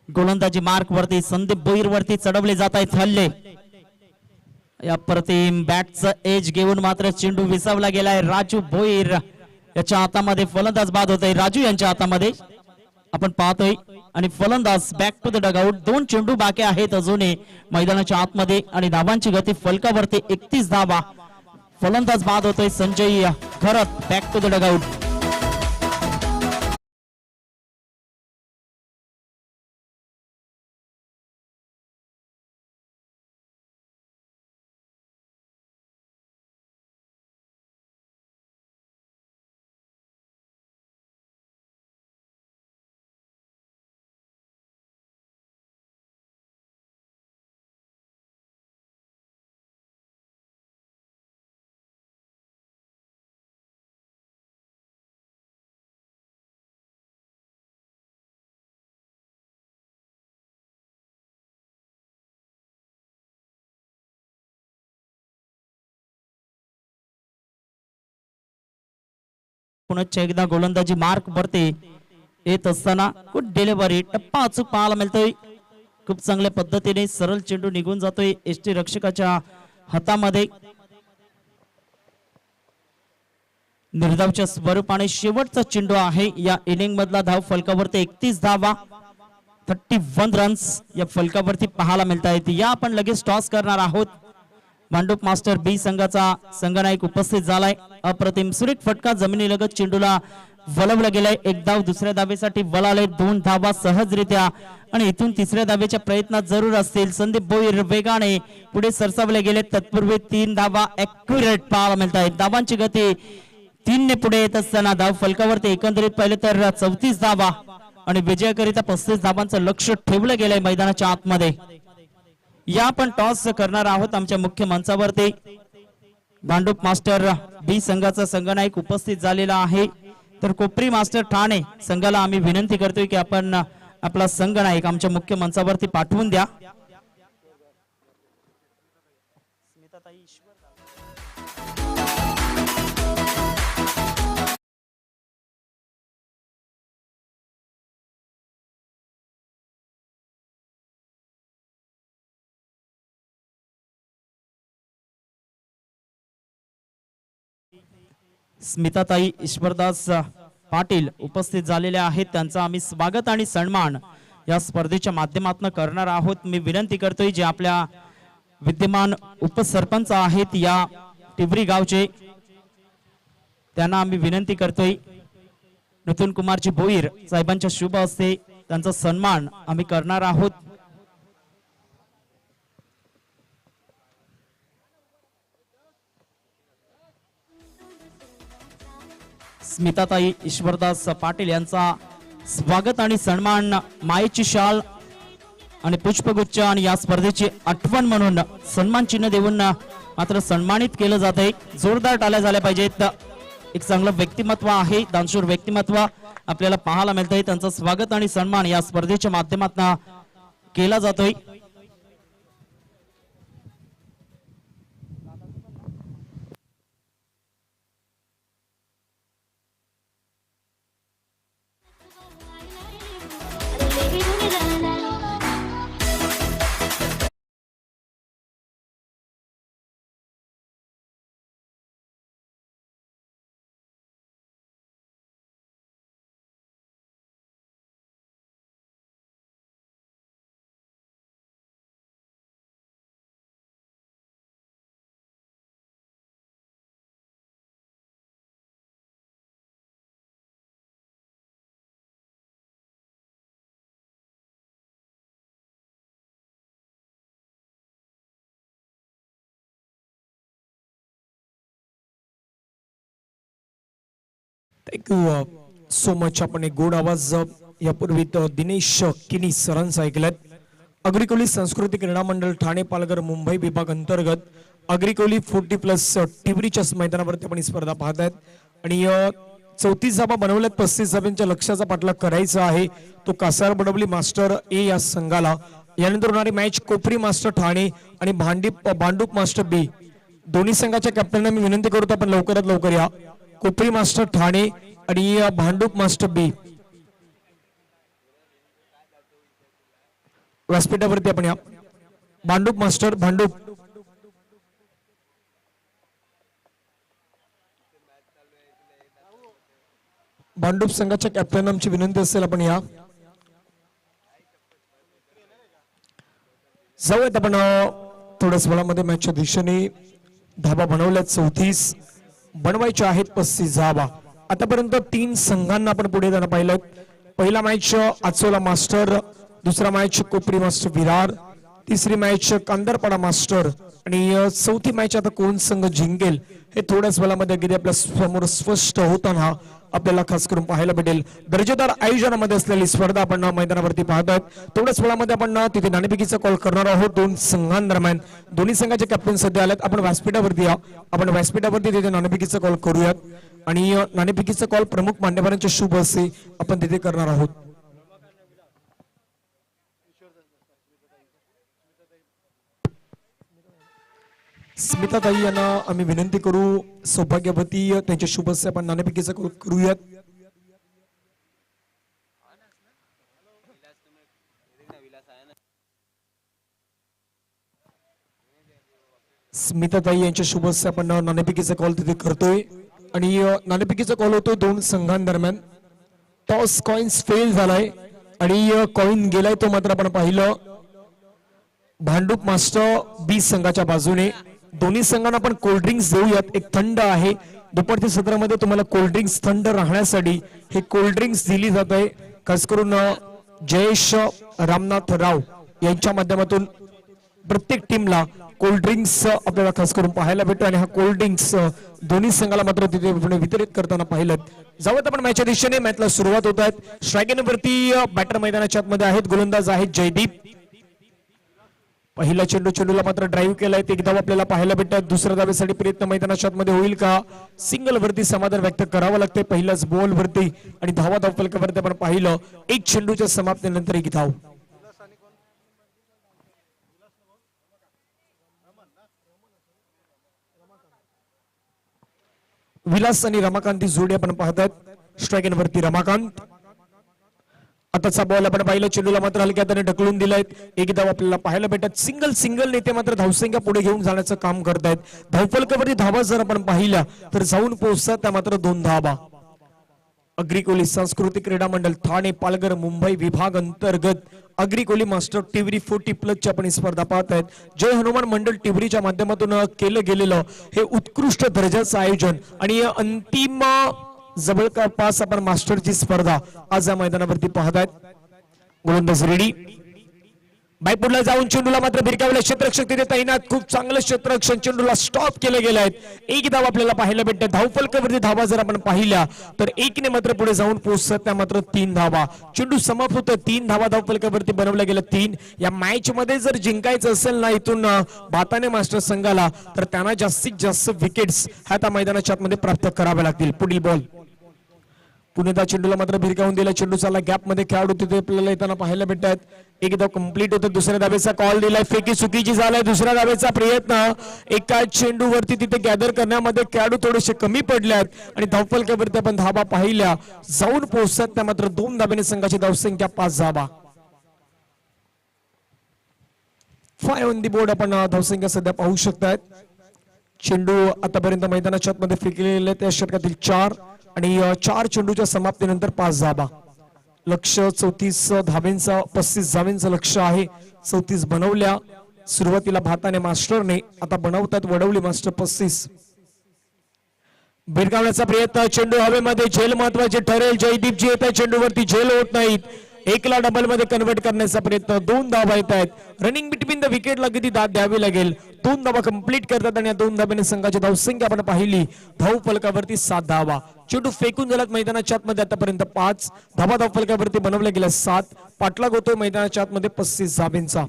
गोलंदाजी मार्क वरती संदीप भोईर वरती चढवले जात आहेत हल्ले. या प्रतिम बॅटचं एज घेऊन मात्र चेंडू विसावला गेलाय. राजू भोईर याच्या हातामध्ये फलंदाज बाद होत आहे. राजू यांच्या हातामध्ये आपण पाहतोय आणि फलंदाज बॅक टू द डगआउट. 2 चेंडू बाकी आहेत अजूनही मैदानाच्या आतमध्ये आणि धावांची गती फलकावरती 31 धावा. फलंदाज बाद होतोय Sanjay Gharat. Back to the dugout. पुन्हा एकदा गोलंदाजी मार्क वरती येत असताना गुड डिलिव्हरी. टप्पा अचूक पाहायला मिळतोय. खूप चांगल्या पद्धतीने सरळ चेंडू निघून जातोय एसटी रक्षकाच्या हातामध्ये. निर्धावच्या स्वरूपाने शेवटचा चेंडू आहे या इनिंग मधला. धाव फलकावरती 31 धावा. 31 रन्स या फलकावरती पाहायला मिळत आहेत. या आपण लगेच टॉस करणार आहोत. भांडूप मास्टर बी संघाचा संघनायक उपस्थित झालाय. अप्रतिम सुरेख फटका जमिनीलगत चेंडूला वळवला गेलाय. 1 धाव दुसऱ्या धावेसाठी वळाले. 2 धावा सहजरित्या आणि इथून तिसऱ्या धावेच्या प्रयत्नात जरूर असतील. संदीप भोईर वेगाने पुढे सरसावले गेले. तत्पूर्वी 3 धावा ऍक्युरेट पाहायला मिळत आहेत. धावांची गती 3 ने पुढे येत असताना धाव फलकावरती एकंदरीत पाहिलं तर 34 धावा आणि विजयाकरिता 35 धावांचं लक्ष ठेवलं गेलंय मैदानाच्या आतमध्ये. या आपण टॉस करणार आहोत. आमच्या मुख्य मंचावरती भांडूप मास्टर बी संघाचा संघनायक उपस्थित झालेला आहे. तर कोपरी मास्टर ठाणे संघाला आम्ही विनंती करतोय की आपण आपला संघनायक आमच्या मुख्य मंचावरती पाठवून द्या. स्मिताताई ईश्वरदास पाटील उपस्थित झालेले आहेत, त्यांचा आम्ही स्वागत आणि सन्मान या स्पर्धेच्या माध्यमातून करणार आहोत। मी विनंती करतोय जे आपल्या विद्यमान उपसरपंच आहेत या टिवरी गावचे, त्यांना आम्ही विनंती करतोय नूतन कुमारजी भोईर साहेबांच्या शुभ हस्ते त्यांचा सन्मान आम्ही करणार आहोत। स्मिताताई ईश्वरदास पाटील यांचा स्वागत आणि सन्मान मायेची शाल आणि पुष्पगुच्छ आणि या स्पर्धेची आठवण म्हणून सन्मान चिन्ह देऊन मात्र सन्मानित केलं जात आहे। जोरदार टाळ्या झाल्या पाहिजेत। एक चांगलं व्यक्तिमत्व आहे, दानशूर व्यक्तिमत्व आपल्याला पाहायला मिळतंय। त्यांचं स्वागत आणि सन्मान या स्पर्धेच्या माध्यमातून केला जातोय। Thank you so much. आपण एक गोड आवाज यापूर्वी दिनेश किनी सरांचा ऐकलात। अग्रिकोली सांस्कृतिक क्रीडा मंडळ ठाणे पालघर मुंबई विभाग अंतर्गत अग्रिकोली 40+ टिवरीच्या मैदानावरती आपण ही स्पर्धा पाहत आहेत आणि 34 जागा बनवल्यात। 35 जागांच्या लक्ष्याचा पाठलाग करायचा आहे तो कासार बडवली मास्टर ए या संघाला। यानंतर होणारी मॅच कोपरी मास्टर ठाणे आणि भांडूप मास्टर बी दोन्ही संघाच्या कॅप्टनना मी विनंती करतो आपण लवकरात लवकर या। कोपरी मास्टर ठाणे आणि भांडूप मास्टर बी व्यासपीठावरती आपण या। भांडूप मास्टर भांडूप संघाच्या कॅप्टन आमची विनंती असेल आपण या। जाऊयात आपण थोड्याच वेळामध्ये मॅचच्या दिशेने धाबा बनवल्यात 34 बनवायच्या आहेत 35 धाबा। आतापर्यंत 3 संघांना आपण पुढे जाणं पाहिलं। पहिला मॅच आचोला मास्टर, दुसरा मॅच कोपरी मास्टर विरार, तिसरी मॅच कांदरपाडा मास्टर आणि चौथी मॅच आता कोण संघ जिंकेल हे थोड्याच वेळामध्ये अगदी आपल्या समोर स्पष्ट होताना आपल्याला खास करून पाहायला भेटेल। दर्जेदार आयोजनामध्ये असलेली स्पर्धा आपण मैदानावरती पाहत आहोत। थोड्याच वेळामध्ये आपण तिथे नाणेफेकीचा कॉल करणार आहोत दोन संघांदरम्यान। दोन्ही संघाचे कॅप्टन सध्या आलेत। आपण व्यासपीठावरती या, आपण व्यासपीठावरती तिथे नाणेफेकीचा कॉल करूयात आणि नाणेफेकीचा कॉल प्रमुख मान्यवरांच्या शुभ हस्ते आपण तिथे करणार आहोत। स्मिताताई यांना आम्ही विनंती करू, सौभाग्यवती त्यांच्या शुभ हस्ते आपण नाणेफेकीचा कॉल करूयात। स्मिताताई यांच्या शुभ हस्ते आपण नाणेफेकीचा कॉल तिथे करतोय आणि नाणेफेकीचा कॉल होतोय दोन संघांदरम्यान। टॉस कॉइन्स फेल झालाय आणि कॉइन गेलाय तो मात्र आपण पाहिलं भांडूप मास्टर बी संघाच्या बाजूने। दोन्ही संघांना आपण कोल्ड ड्रिंक्स देऊयात। एक थंड आहे, दुपारच्या सत्रामध्ये तुम्हाला कोल्ड ड्रिंक्स थंड राहण्यासाठी हे कोल्ड ड्रिंक्स दिली जात आहे। खास करून जयेश रामनाथ राव यांच्या माध्यमातून प्रत्येक टीमला कोल्ड ड्रिंक्स आपल्याला खास करून पाहायला भेटतो आणि हा कोल्ड ड्रिंक्स दोन्ही संघाला मात्र तिथे वितरित करताना पाहिलं। जाऊयात आपण मॅचच्या दिशेने। मॅचला सुरुवात होत आहे। स्ट्रायकिंगवरती बॅटर मैदानाच्या आतमध्ये आहेत, गोलंदाज आहेत जयदीप। पहिला चेंडूला मात्र ड्राईव्ह केलाय, एक धाव आपल्याला पाहायला भेटतात। दुसऱ्या धावेसाठी प्रयत्न मैदानाच्या आतमध्ये होईल का? सिंगल वरती समाधान व्यक्त करावं लागतंय पहिल्याच बॉल वरती आणि धावा धावफलकावरती आपण पाहिलं एक चेंडूच्या समाप्तीनंतर एक धाव। विलास आणि रमाकांत जोडी आपण पाहतात। स्ट्रायकिंग वरती रमाकांत, आताचा बॉल आपण पाहिलं, चेंडूला मात्र हलक्या हाताने ढकलून दिलाय. एक धाव आपल्याला पाहायला भेटत. सिंगल नेते मात्र धावसंख्या पुढे घेऊन जाण्याचं काम करतायत. धावफलकावरती धावा जर आपण पाहिल्या तर जाऊन पोहोचतात त्या मात्र 2 धावा. अग्रिकोली सांस्कृतिक क्रीडा मंडळ ठाणे पालघर मुंबई विभाग अंतर्गत अग्रिकोली मास्टर टिवरी 40+ ची आपण स्पर्धा पाहत आहेत. जय हनुमान मंडळ टिवरीच्या माध्यमातून केलं गेलेलं हे उत्कृष्ट दर्जाचं आयोजन आणि अंतिम जवळपास आपण मास्टरची स्पर्धा आज या मैदानावरती पाहतायत. गोलंदाज रेडी, बायपुडला जाऊन चेंडूला मात्र भिरकावलं. क्षेत्ररक्षक तिथे तैनात. खूप चांगलं क्षेत्ररक्षण, चेंडूला स्टॉप केले गेले आहेत. एक धाव आपल्याला पाहायला भेटते. धावफलकावरती धावा जर आपण पाहिल्या तर 1 मात्र पुढे जाऊन पोहोचतात त्या मात्र 3 धावा. चेंडू समाप्त होतं. 3 धावा धावफलकावरती बनवल्या गेल्या. 3 या मॅच मध्ये जर जिंकायचं असेल ना इथून बाताने मास्टर संघाला तर त्यांना जास्तीत जास्त विकेट्स ह्या त्या मैदानाच्या आतमध्ये प्राप्त कराव्या लागतील. पुढील बॉल पुणेदा चेंडूला मात्र भिरकावून दिला. चेंडू चालला गॅप मध्ये, खेळाडू तिथे आपल्याला येताना पाहायला भेटतात. एक धाव कंप्लीट होतं. दुसऱ्या धावेचा कॉल दिलाय. फेकी चुकीची झालाय. दुसऱ्या धावेचा प्रयत्न एका चेंडूवरती तिथे गॅदर करण्यामध्ये खेळाडू थोडेसे कमी पडल्यात आणि धावफलकावरती आपण धावा पाहिल्या जाऊन पोहोचतात त्या मात्र 2 धाब्याने संघाची धावसंख्या 5 धावा. 5 ऑन दी बोर्ड आपण धावसंख्या सध्या पाहू शकतायत. चेंडू आतापर्यंत मैदानाच्या आतमध्ये फेकलेले त्या षटकातील 4 आणि 4 चेंडूच्या समाप्तीनंतर 5 धाबा. लक्ष 34 धाब्यांचा 35 धाब्यांचं लक्ष आहे. 34 बनवल्या सुरुवातीला भाताने मास्टरने, आता बनवतात वडवली मास्टर 35. भिरकावण्याचा प्रयत्न, चेंडू हवेमध्ये. झेल महत्वाचे ठरेल. जयदीपजी येत आहे चेंडूवरती, झेल होत नाहीत. 1ला डबल मध्ये कन्वर्ट करण्याचा प्रयत्न. 2 धावा येत आहेत. रनिंग बिटवीन द विकेटला किती दाद द्यावी लागेल. 2 धावा कंप्लीट करतात आणि या 2 धाब्याने संघाची धावसंख्या आपण पाहिली धाव फलकावरती 7 धावा. चेंडू फेकून झालात मैदानाच्या आतमध्ये आतापर्यंत 5 धावा धाव फलकावरती बनवल्या गेल्या 7. पाठलाग होतोय मैदानाच्या आतमध्ये 35 धाब्यांचा.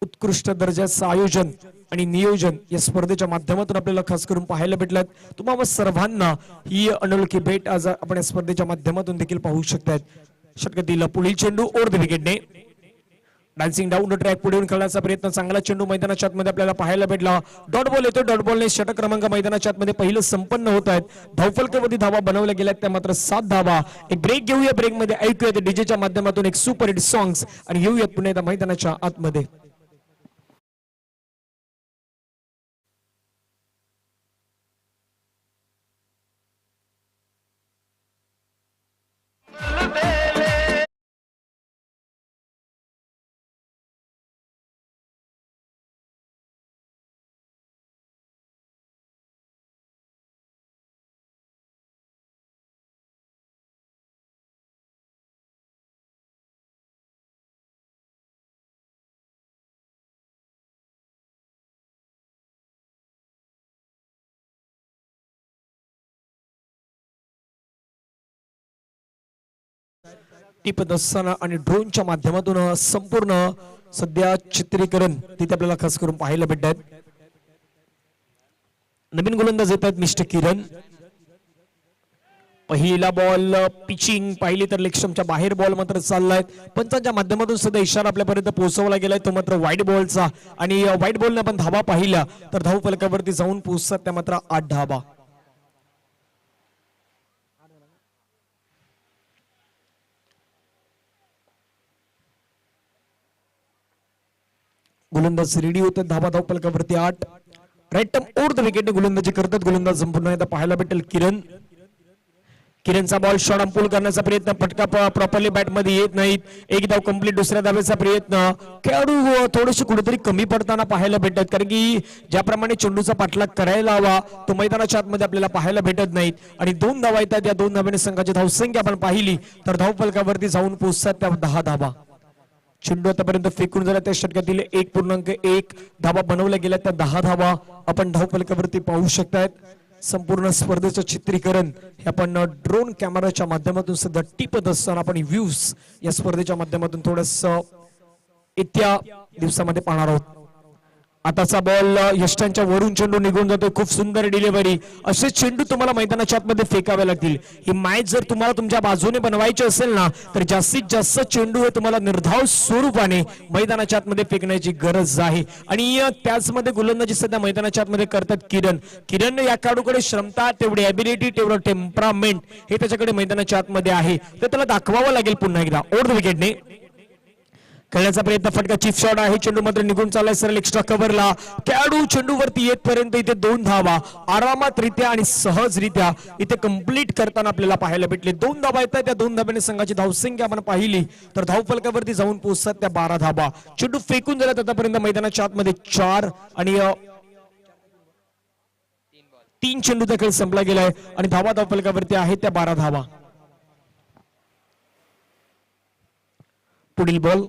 उत्कृष्ट दर्जाचं आयोजन आणि नियोजन या स्पर्धेच्या माध्यमातून आपल्याला खास करून पाहायला भेटलात. तुम्हाला सर्वांना ही अनोळखी भेट आज आपण या स्पर्धेच्या माध्यमातून देखील पाहू शकतात. षटकातील पुढील चेंडू ओव्हर द विकेटने डान्सिंग डाऊन द ट्रॅक पुढे खेळण्याचा प्रयत्न. चांगला चेंडू मैदानाच्या आतमध्ये आपल्याला पाहायला भेटला. डॉट बॉल येतो. डॉट बॉलने षटक क्रमांक मैदानाच्या आतमध्ये पहिलं संपन्न होत आहेत. धावफलकावरती धावा बनवल्या गेल्या त्या मात्र 7 धावा. एक ब्रेक घेऊया. ब्रेक मध्ये ऐकूयात डीजेच्या माध्यमातून एक सुपर हिट सॉंग्स आणि येऊयात पुन्हा एकदा मैदानाच्या आतमध्ये. टिपत असताना आणि ड्रोनच्या माध्यमातून संपूर्ण सध्या चित्रीकरण तिथे आपल्याला खास करून पाहायला भेटतात. नवीन गोलंदाज येतात मिस्टर किरण. पहिला बॉल पिचिंग पाहिली तर लेगस्टंपच्या बाहेर बॉल मात्र चाललाय. पंचांच्या माध्यमातून सध्या इशारा आपल्यापर्यंत पोहोचवला गेलाय तो मात्र व्हाईट बॉलचा आणि व्हाईट बॉलने आपण धावा पाहिल्या तर धाव फलकावरती जाऊन पोहोचतात त्या मात्र 8 धावा. गोलंदाज रेडी होतात. धावा धाव फलकावरती 8. राईट टर्म ओव्हर द विकेटने गोलंदाजी करतात. गोलंदाज संपूर्ण एकदा पाहायला भेटेल किरण. किरणचा बॉल शॉर्ट अंपुल करण्याचा प्रयत्न. फटका प्रॉपरली बॅट मध्ये येत नाहीत. एक धाव कंप्लीट. दुसऱ्या धावेचा प्रयत्न. खेळाडू थोडेसे कुठेतरी कमी पडताना पाहायला भेटतात कारण की ज्याप्रमाणे चेंडूचा पाठलाग करायला हवा तो मैदानाच्या आतमध्ये आपल्याला पाहायला भेटत नाहीत आणि 2 धावा येतात. या 2 धाव्याने संघाची धावसंख्या आपण पाहिली तर धाव फलकावरती जाऊन पोहोचतात त्या 10 धावा. चेंडू आतापर्यंत फेकून झाला त्या षटकातील 1.1 धावा बनवल्या गेल्या त्या 10 धावा आपण धाव फलकावरती पाहू शकतायत. संपूर्ण स्पर्धेचं चित्रीकरण हे आपण ड्रोन कॅमेराच्या माध्यमातून सध्या टिपत असताना आपण व्ह्यूज या स्पर्धेच्या माध्यमातून थोडस येत्या दिवसामध्ये पाहणार आहोत. आताचा बॉल यष्टांच्या वरून चेंडू निघून जातोय. खूप सुंदर डिलिव्हरी. असे चेंडू तुम्हाला मैदानाच्या आतमध्ये फेकावे लागतील. ही मॅच जर तुम्हाला तुमच्या बाजूने बनवायची असेल ना तर जास्तीत जास्त चेंडू हे तुम्हाला निर्धाव स्वरूपाने मैदानाच्या आतमध्ये फेकण्याची गरज आहे. आणि त्याचमध्ये गोलंदाजी सध्या मैदानाच्या आतमध्ये करतात किरण या खेळाडूकडे क्षमता, तेवढी ॲबिलिटी, तेवढं टेम्परामेंट हे त्याच्याकडे मैदानाच्या आतमध्ये आहे. तर त्याला दाखवावं लागेल पुन्हा एकदा. ओव्हर द विकेटने खेळण्याचा प्रयत्न. फटका चिप शॉट आहे. चेंडू मात्र निघून चाललाय सरळ एक्स्ट्रा कव्हरला. खेळाडू चेंडूवरती येतपर्यंत इथे 2 धावा आरामातरित्या आणि सहजरित्या इथे कंप्लीट करताना आपल्याला पाहायला भेटले. 2 धावा येतात. त्या 2 धाब्याने संघाची धावसंख्या आपण पाहिली तर धावफलकावरती जाऊन पोहोचतात त्या 12 धाबा. चेंडू फेकून झाल्यात आतापर्यंत मैदानाच्या आतमध्ये 4 आणि 3 चेंडूचा खेळ संपला गेलाय आणि धावा धावफलकावरती आहेत त्या 12 धावा. पुढील बॉल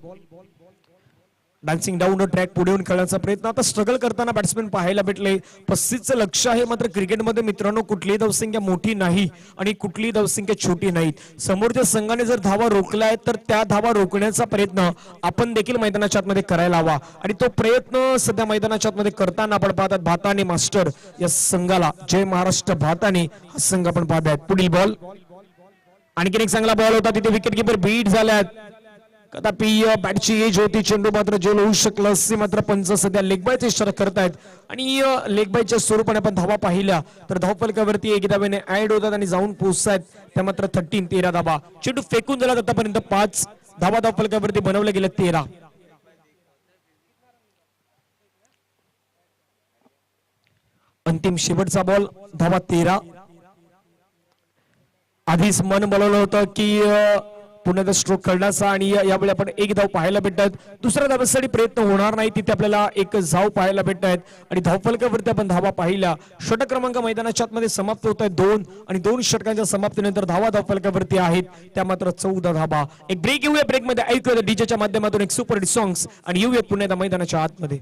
डान्सिंग डाऊन ट्रॅक पुढे येऊन खेळण्याचा प्रयत्न. आता स्ट्रगल करताना बॅट्समॅन पाहायला भेटले. 35चं लक्ष आहे. मात्र क्रिकेटमध्ये मित्रांनो कुठलीही धावसंख्या मोठी नाही आणि कुठलीही धावसंख्या छोटी नाहीत. समोरच्या संघाने जर धावा रोखलाय तर त्या धावा रोखण्याचा प्रयत्न आपण देखील मैदानाच्या आतमध्ये करायला हवा आणि तो प्रयत्न सध्या मैदानाच्या आतमध्ये करताना आपण पाहतात. भाताने मास्टर या संघाला जय महाराष्ट्र भाताने हा संघ आपण पाहतायत. पुढील बॉल आणखीन एक चांगला बॉल होता. तिथे विकेट किपर बीट झाल्यात. कदापि बॅटची एज होती. चेंडू मात्र झेल होऊ शकला असे मात्र पंच सध्या लेग बायचा इशारा करतायत आणि लेग बायच्या स्वरूपाने आपण धावा पाहिल्या तर धावफलकावरती 1 धाब्याने ऍड होतात आणि जाऊन पोहोचतायत त्या मात्र 13 धाबा. चेंडू फेकून झाला आतापर्यंत 5 धावा धावफलकावरती बनवल्या गेल्या 13. अंतिम शेवटचा बॉल धावा 13. आधीच मन बोलवलं होतं की पुन्हा स्ट्रोक करण्याचा आणि यावेळी आपण 1 धाव पाहायला भेटतात. दुसऱ्या धावेसाठी प्रयत्न होणार नाही. तिथे आपल्याला 1 धाव पाहायला भेटतात आणि धावफलकावरती आपण धावा पाहिल्या. षटक क्रमांक मैदानाच्या आतमध्ये समाप्त होत आहेत 2 आणि 2 षटकांच्या समाप्तीनंतर धावा धावफलकावरती आहेत त्या मात्र 14 धावा. एक ब्रेक येऊया. ब्रेकमध्ये ऐकूया डीजेच्या माध्यमातून एक सुपर हिट सॉंग्स आणि येऊयात पुन्हा एकदा मैदानाच्या आतमध्ये.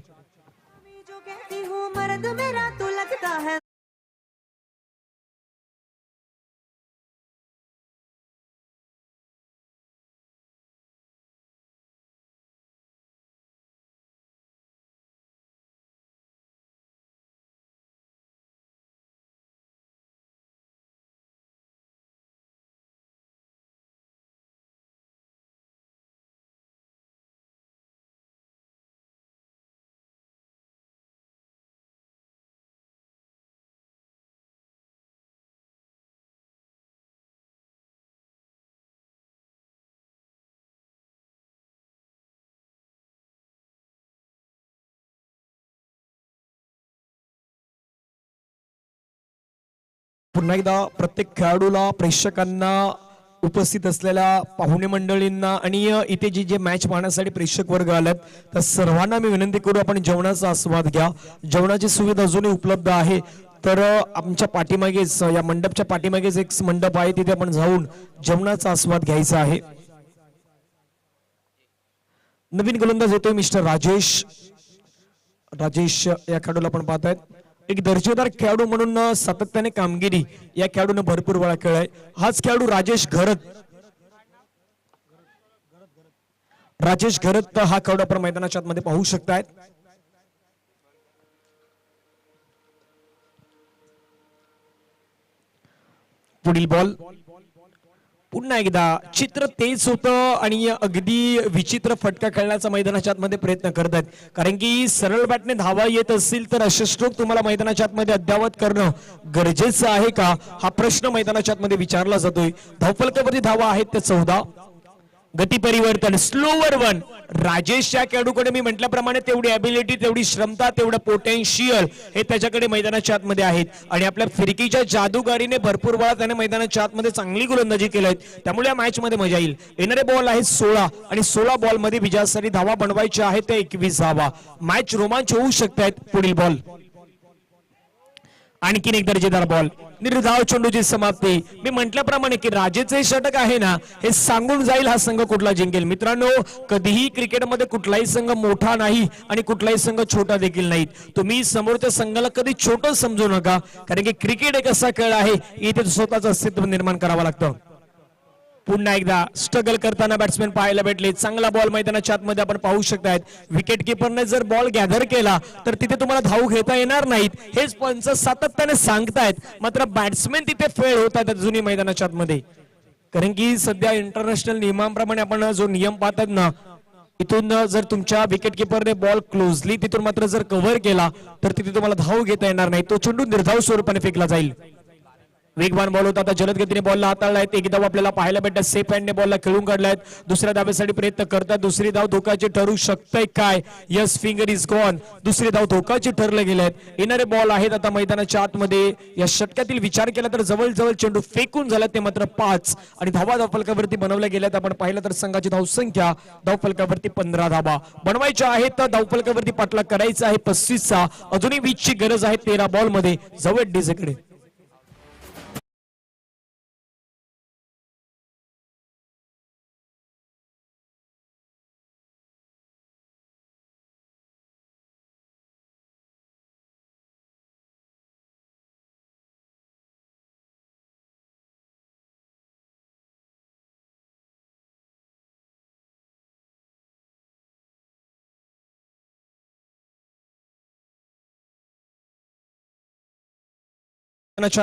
पुन्हा एकदा प्रत्येक खेळाडूला, प्रेक्षकांना, उपस्थित असलेल्या पाहुणे मंडळींना आणि इथे जे मॅच पाहण्यासाठी प्रेक्षक वर्ग आलेत त्या सर्वांना मी विनंती करू आपण जेवणाचा आस्वाद घ्या. जेवणाची सुविधा अजूनही उपलब्ध आहे. तर आमच्या पाठीमागेच या मंडपच्या पाठीमागेच एक मंडप आहे तिथे आपण जाऊन जेवणाचा आस्वाद घ्यायचा आहे. नवीन गोलंदाज येतोय मिस्टर राजेश या खेळाडूला आपण पाहतायत. एक दर्जेदार खेळाडू म्हणून सातत्याने कामगिरी या खेळाडूने भरपूर वेळा केलाय. हाच खेळाडू राजेश घरत हा खेळाडू आपण मैदानाच्या आतमध्ये पाहू शकतायत. पुढील बॉल पुन्हा एकदा चित्र तेच होतं आणि अगदी विचित्र फटका खेळण्याचा मैदानाच्या आतमध्ये प्रयत्न करतात. कारण की सरळ बॅटने धावा येत असतील तर असे स्ट्रोक तुम्हाला मैदानाच्या आतमध्ये अद्यावत करणं गरजेचं आहे का हा प्रश्न मैदानाच्या आतमध्ये विचारला जातोय. धावफलकावरती धावा आहेत त्या 14. गती परिवर्तन स्लोवर 1. राजेश या खेळाडूकडे मी म्हटल्याप्रमाणे तेवढी ॲबिलिटी, तेवढी क्षमता, तेवढं पोटेन्शियल हे त्याच्याकडे मैदानाच्या आतमध्ये आहेत आणि आपल्या फिरकीच्या जादूगारीने भरपूर वेळा त्याने मैदानाच्या आतमध्ये चांगली गोलंदाजी केली. त्यामुळे या मॅच मध्ये मजा येईल. येणारे बॉल आहेत 16 आणि 16 बॉल मध्ये विजयासाठी धावा बनवायच्या आहेत त्या 21 धावा. मॅच रोमांच होऊ शकतात. पुढील बॉल आणखीन एक दर्जेदार बॉल. निर्धाव चेंडूची समाप्ती. मी म्हटल्याप्रमाणे की राजेचे षटक आहे ना हे सांगून जाईल हा संघ कुठला जिंकेल. मित्रांनो कधीही क्रिकेटमध्ये कुठलाही संघ मोठा नाही आणि कुठलाही संघ छोटा देखील नाही. तुम्ही समोरच्या संघाला कधी छोटं समजू नका कारण की क्रिकेट एक असा खेळ आहे इथे स्वतःचं अस्तित्व निर्माण करावं लागतं. पुन्हा एकदा स्ट्रगल करताना बॅट्समॅन पाहायला भेटले. चांगला बॉल मैदानाच्या आतमध्ये आपण पाहू शकतायत. विकेट किपरने जर बॉल गॅदर केला तर तिथे तुम्हाला धाव घेता येणार नाहीत, हेच पंच सातत्याने सांगतायत. मात्र बॅट्समॅन तिथे फेल होतात अजूनही मैदानाच्या आतमध्ये, कारण की सध्या इंटरनॅशनल नियमांप्रमाणे आपण जो नियम पाहतात ना, इथून जर तुमच्या विकेट किपरने बॉल क्लोजली तिथून मात्र जर कव्हर केला तर तिथे तुम्हाला धाव घेता येणार नाही, तो चेंडू निर्धाव स्वरूपाने फेकला जाईल. वेगवान बॉल होता, आता जलद गतीने बॉलला हाताळलाय. एक धाव आपल्याला पाहायला भेटतात. सेफ हँडने बॉलला खेळून काढलाय. दुसऱ्या धावेसाठी प्रयत्न करतात. दुसरी धाव धोकाची ठरू शकते काय? Yes, finger is gone. दुसरी धाव धोकाची ठरले गेले आहेत. येणारे बॉल आहेत आता मैदानाच्या आतमध्ये. या षटकातील विचार केला तर जवळ चेंडू फेकून झाला ते मात्र 5 आणि धावा धावफलकावरती बनवल्या गेल्यात. आपण पाहिलं तर संघाची धावसंख्या धावफलकावरती 15 धावा बनवायच्या आहेत. तर धावफलकावरती पाठलाग करायचा आहे 35चा. अजूनही 20ची गरज आहे 13 बॉल मध्ये. जवळ डिझेकडे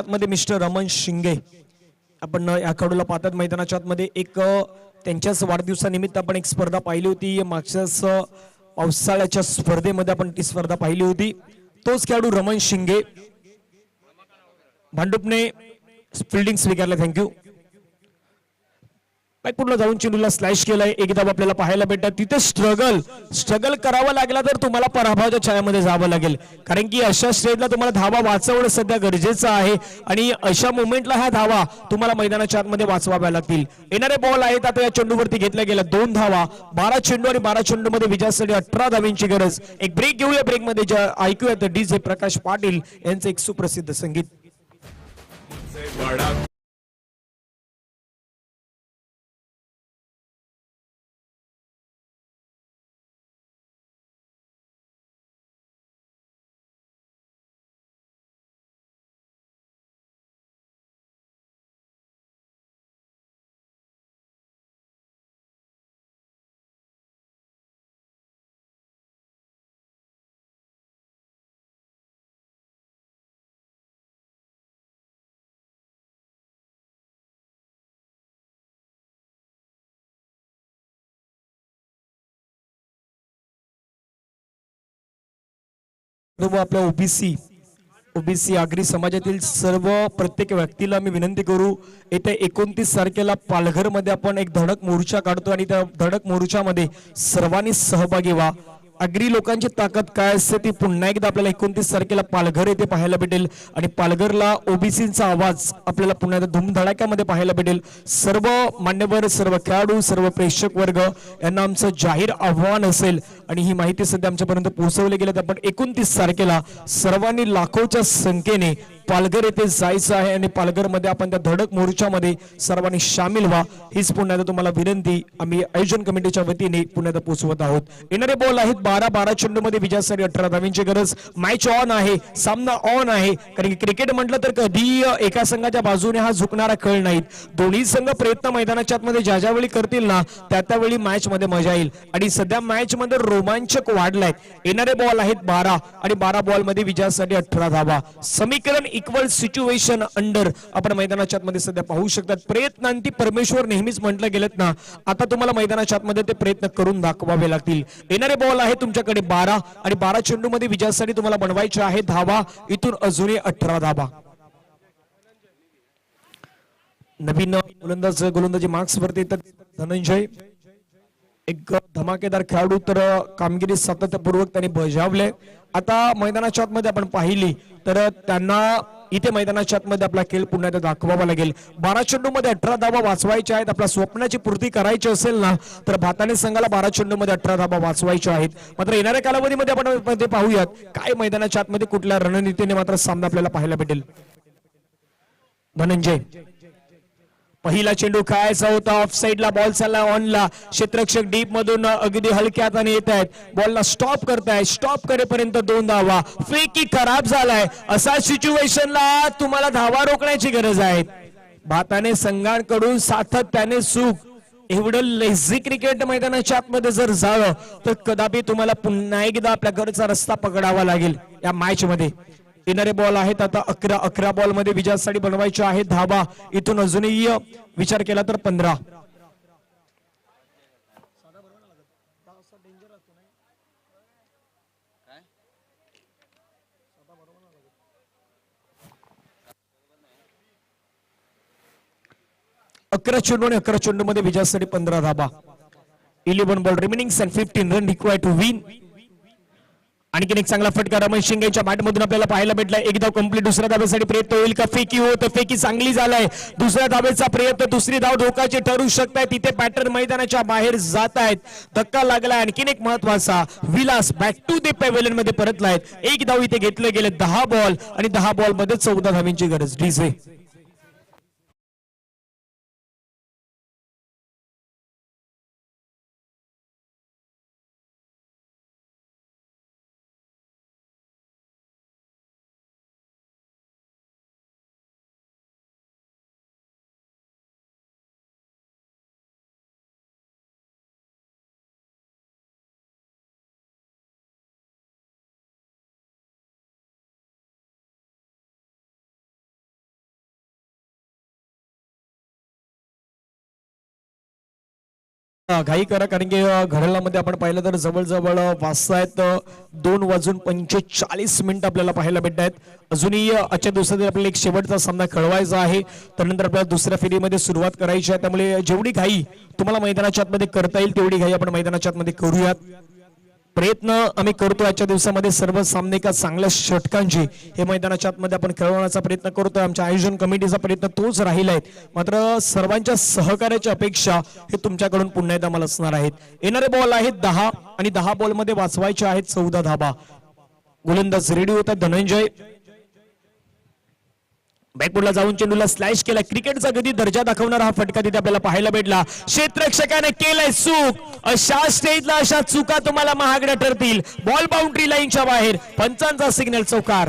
मध्ये मिस्टर रमण शिंगे आपण या खेळाडूला पाहतात. मैदानाच्या आतमध्ये एक त्यांच्याच वाढदिवसानिमित्त आपण एक स्पर्धा पाहिली होती. मागच्याच पावसाळ्याच्या स्पर्धेमध्ये आपण ती स्पर्धा पाहिली होती. तोच खेळाडू रमण शिंगे. भांडुपने फिल्डिंग स्वीकारले. थँक्यू. पूर्ण जाऊन चेंडूला स्लॅश केलाय. एकदा आपल्याला पाहायला भेटतात तिथे स्ट्रगल करावा लागला तर तुम्हाला पराभवाच्या छायामध्ये जावं लागेल, कारण की अशा स्टेजला तुम्हाला धावा वाचवणं सध्या गरजेचं आहे आणि अशा मोमेंटला ह्या धावा तुम्हाला मैदानाच्या आतमध्ये वाचवाव्या लागतील. येणारे बॉल आहेत आता या चेंडूवरती घेतल्या गेल्या 2 धावा. 12 चेंडू आणि 12 चेंडू मध्ये विजयासाठी 18 धावांची गरज. एक ब्रेक घेऊया. ब्रेक मध्ये ऐकूयात डीजे प्रकाश पाटील यांचं एक सुप्रसिद्ध संगीत. आपल्या ओबीसी आगरी समाजातील सर्व प्रत्येक व्यक्तीला मी विनंती करू, येत्या 29 तारखेला पालघर मध्ये आपण एक धडक मोर्चा काढतो आणि त्या धडक मोर्चामध्ये सर्वांनी सहभागी व्हा. आगरी लोकांची ताकद काय असते ती पुन्हा एकदा आपल्याला 29 तारखेला पालघर येथे पाहायला भेटेल आणि पालघरला ओबीसीचा आवाज आपल्याला पुन्हा एकदा धूमधडाक्यामध्ये पाहायला भेटेल. सर्व मान्यवर, सर्व खेळाडू, सर्व प्रेक्षक वर्ग यांना आमचं जाहीर आव्हान असेल आणि ही माहिती सध्या आमच्यापर्यंत पोहोचवली गेली तर आपण 29 तारखेला सर्वांनी लाखोच्या संख्येने पालघर येथे जायचं आहे आणि पालघरमध्ये आपण त्या धडक मोर्चामध्ये सर्वांनी सामील व्हा. हीच पुन्हा एकदा तुम्हाला विनंती आम्ही आयोजन कमिटीच्या वतीने पुन्हा एकदा पोहोचवत आहोत. येणारे बॉल आहेत 12 चेंडू मध्ये विजयासाठी 18 धावांची गरज. मॅच ऑन आहे, सामना ऑन आहे, कारण की क्रिकेट म्हटलं तर कधी एका संघाच्या बाजूने हा झुकणारा खेळ नाही. दोन्ही संघ प्रयत्न मैदानाच्या आतमध्ये ज्यावेळी करतील ना त्यावेळी मॅच मध्ये मजा येईल आणि सध्या मॅच मध्ये रोमांचक वाढलाय. येणारे बॉल आहेत 12 आणि 12 बॉल मध्ये विजयासाठी 18 धावा. समीकरण इक्वल सिच्युएशन अंडर आपण मैदानाच्या आतमध्ये सध्या पाहू शकतात. प्रयत्नांती परमेश्वर नेहमीच म्हटलं गेलेत ना, आता तुम्हाला मैदानाच्या आतमध्ये ते प्रयत्न करून दाखवावे लागतील. येणारे बॉल आहे तुमच्याकडे 12 आणि 12 चेंडू मध्ये विजयासाठी तुम्हाला बनवायचे आहे धावा. इथून अजूनही 18 धावा. नवीन गोलंदाजी मार्क्स वरती येतात. धनंजय एक धमाकेदार खेळाडू, तर कामगिरी सातत्यपूर्वक त्यांनी बजावले. आता मैदानाच्या आतमध्ये आपण पाहिली तर त्यांना इथे मैदानाच्या आतमध्ये आपला खेळ पुन्हा एकदा दाखवावा लागेल. 12 चेंडू मध्ये 18 धावा वाचवायच्या आहेत. आपल्या स्वप्नाची पूर्ती करायची असेल ना तर भाताने संघाला 12 चेंडू मध्ये 18 धावा वाचवायच्या आहेत. मात्र येणाऱ्या कालावधीमध्ये आपण पाहूयात काय मैदानाच्या आतमध्ये कुठल्या रणनीतीने मात्र सामना आपल्याला पाहायला भेटेल. धनंजय पहिला चेंडू खेळायचा होता, ऑफ साइडला बॉल चालला ऑनला. क्षेत्ररक्षक डीप मधून अगदी हलक्या हाताने येत आहेत, बॉलला स्टॉप करताय. स्टॉप करेपर्यंत 2 धावा. फेकी खराब झालाय. असा सिच्युएशनला तुम्हाला धावा रोखण्याची गरज आहे. भाताने संघांकडून सातत्याने सुख एवढं लेझी क्रिकेट मैदानाच्या आतमध्ये जर झालं तर कदापि तुम्हाला पुन्हा एकदा आपल्या घरचा रस्ता पकडावा लागेल या मॅच मध्ये. येणारे बॉल आहेत आता 11 बॉल मध्ये विजयासाठी बनवायचे आहेत धाबा. इथून अजूनही विचार केला तर 15. अकरा चेंडू आणि 11 चेंडू मध्ये विजयासाठी 15 धाबा. 11 ball remaining and 15 run required to win. आणखीन एक चांगला फटका रमण शिंगेच्या बॅट मधून आपल्याला पाहायला भेटला. एक धाव कंप्लीट. दुसऱ्या धाब्यासाठी प्रयत्न होईल का? फेकी हो तर फेकी चांगली झालाय. दुसऱ्या धाब्याचा प्रयत्न. दुसरी धाव धोकाची ठरू शकते. तिथे बॅटर मैदानाच्या बाहेर जात आहेत. धक्का लागलाय. आणखीन एक महत्वाचा Vilas back to the pavilion मध्ये परतलायत. एक धाव इथे घेतले गेले. 10 बॉल आणि 10 बॉल मध्ये 14 धावांची गरज. डीजे घाई करा कारण की घड्याळामध्ये आपण पाहिलं तर जवळजवळ वाजतायत 2:45 आपल्याला पाहायला भेटत आहेत. अजूनही आजच्या दिवसात आपल्याला एक शेवटचा सामना खेळवायचा आहे. त्यानंतर आपल्याला दुसऱ्या फेरीमध्ये सुरुवात करायची आहे. त्यामुळे जेवढी घाई तुम्हाला मैदानाच्या आतमध्ये करता येईल तेवढी घाई आपण मैदानाच्या आतमध्ये करूयात. प्रयत्न आम्ही करतो आजच्या दिवसामध्ये सर्व सामने का चांगल्या षटकांची हे मैदानाच्या आतमध्ये आपण खेळवण्याचा प्रयत्न करतोय. आमच्या आयोजन कमिटीचा प्रयत्न तोच राहिला आहे. मात्र सर्वांच्या सहकार्याची अपेक्षा हे तुमच्याकडून पुन्हा एकदा मला असणार आहेत. येणारे बॉल आहेत 10 आणि 10 बॉल मध्ये वाचवायचे आहेत 14 धाबा. गोलंदाज रेडी होतात धनंजय. बॅकबोर्डला जाऊन चेंडूला स्लॅश केला. क्रिकेटचा कधी दर्जा दाखवणारा हा फटका तिथे आपल्याला पाहायला भेटला. क्षेत्ररक्षकाने केलाय चूक. अशा स्टेजला अशा चुका तुम्हाला महागड्या ठरतील. बॉल बाउंड्री लाईनच्या बाहेर. पंचांचा सिग्नल चौकार.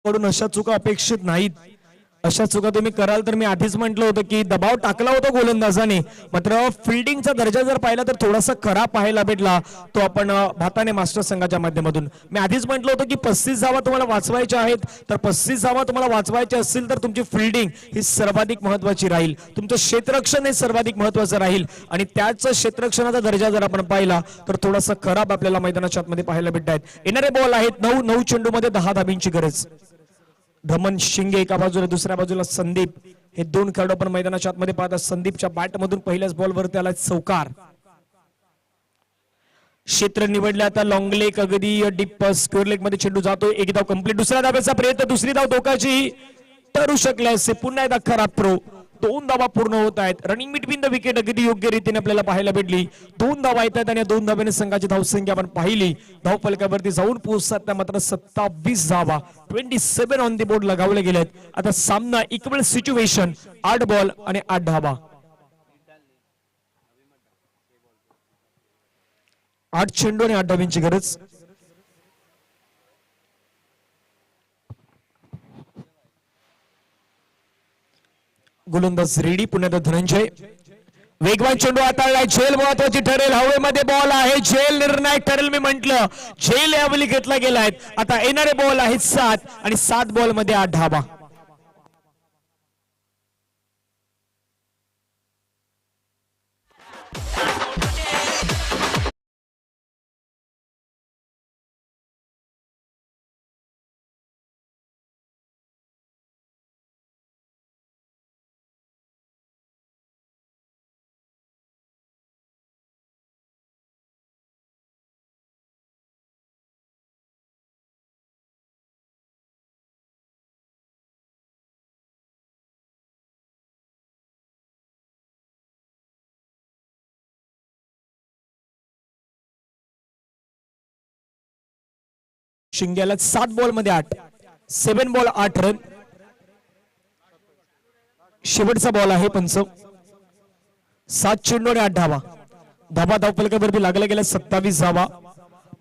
कडून अशा चुका अपेक्षित नाहीत. अशा चुका तुम्ही कराल तर मी आधीच म्हटलं होतं की दबाव टाकला होता गोलंदाजाने. मात्र फिल्डिंगचा दर्जा जर पाहिला तर थोडासा खराब पाहायला भेटला तो आपण भाताने मास्टर संघाच्या माध्यमातून. मी आधीच म्हटलं होतं की 35 धावा तुम्हाला वाचवायच्या आहेत. तर 35 धावा तुम्हाला वाचवायच्या असतील तर तुमची फिल्डिंग ही सर्वाधिक महत्वाची राहील. तुमचं क्षेत्ररक्षण हे सर्वाधिक महत्वाचं राहील. आणि त्याच क्षेत्ररक्षणाचा दर्जा जर आपण पाहिला तर थोडासा खराब आपल्याला मैदानाच्या आतमध्ये पाहायला भेटत आहेत. येणारे बॉल आहेत 9 चेंडू मध्ये 10 धाबींची गरज. रमण शिंगे एका बाजूला दुसऱ्या बाजूला संदीप. हे दोन खेळाडू आपण मैदानाच्या आतमध्ये पाहतात. संदीपच्या बॅट मधून पहिल्याच बॉलवर त्याला चौकार. क्षेत्र निवडले आता लॉंग लेग अगदी डीप स्क्वेअर लेग मध्ये चेंडू जातो. एक धाव कंप्लीट. दुसऱ्या धाब्याचा प्रयत्न. दुसरी धाव धोकाची ठरू शकले असते. पुन्हा एकदा खराब प्रो. 2 धावा पूर्ण होत आहेत. रनिंग बिटवीन द विकेट अगदी योग्य रीतीने आपल्याला पाहायला भेटली. 2 धावा येतात आणि 2 धाब्याने संघाची धावसंख्या आपण पाहिली. धाव फलकावरती जाऊन पोहोचतात त्या मात्र 27 धावा. 27 ऑन द बोर्ड लगावले गेलेत. आता सामना इक्वल सिच्युएशन. 8 बॉल आणि 8 धावा. 8 चेंडू आणि 8 धाब्यांची गरज. गोलंदाज रेडी. पुण्यात धनंजय. वेगवान चेंडू हाताळलाय. झेल महत्वाची ठरेल. हवेमध्ये बॉल आहे. झेल निर्णायक ठरेल. मी म्हंटल झेल यावेळी घेतला गेलाय. आता येणारे बॉल आहेत 7 आणि 7 बॉल मध्ये 8 धावा. शिंग्याला 7 बॉल मध्ये 8. 7 बॉल 8 रन. शेवटचा बॉल आहे पंच. 7 चेंडू आणि 8 धावा. धाबा धावफलकावरती लागल्या गेल्या 27 धावा.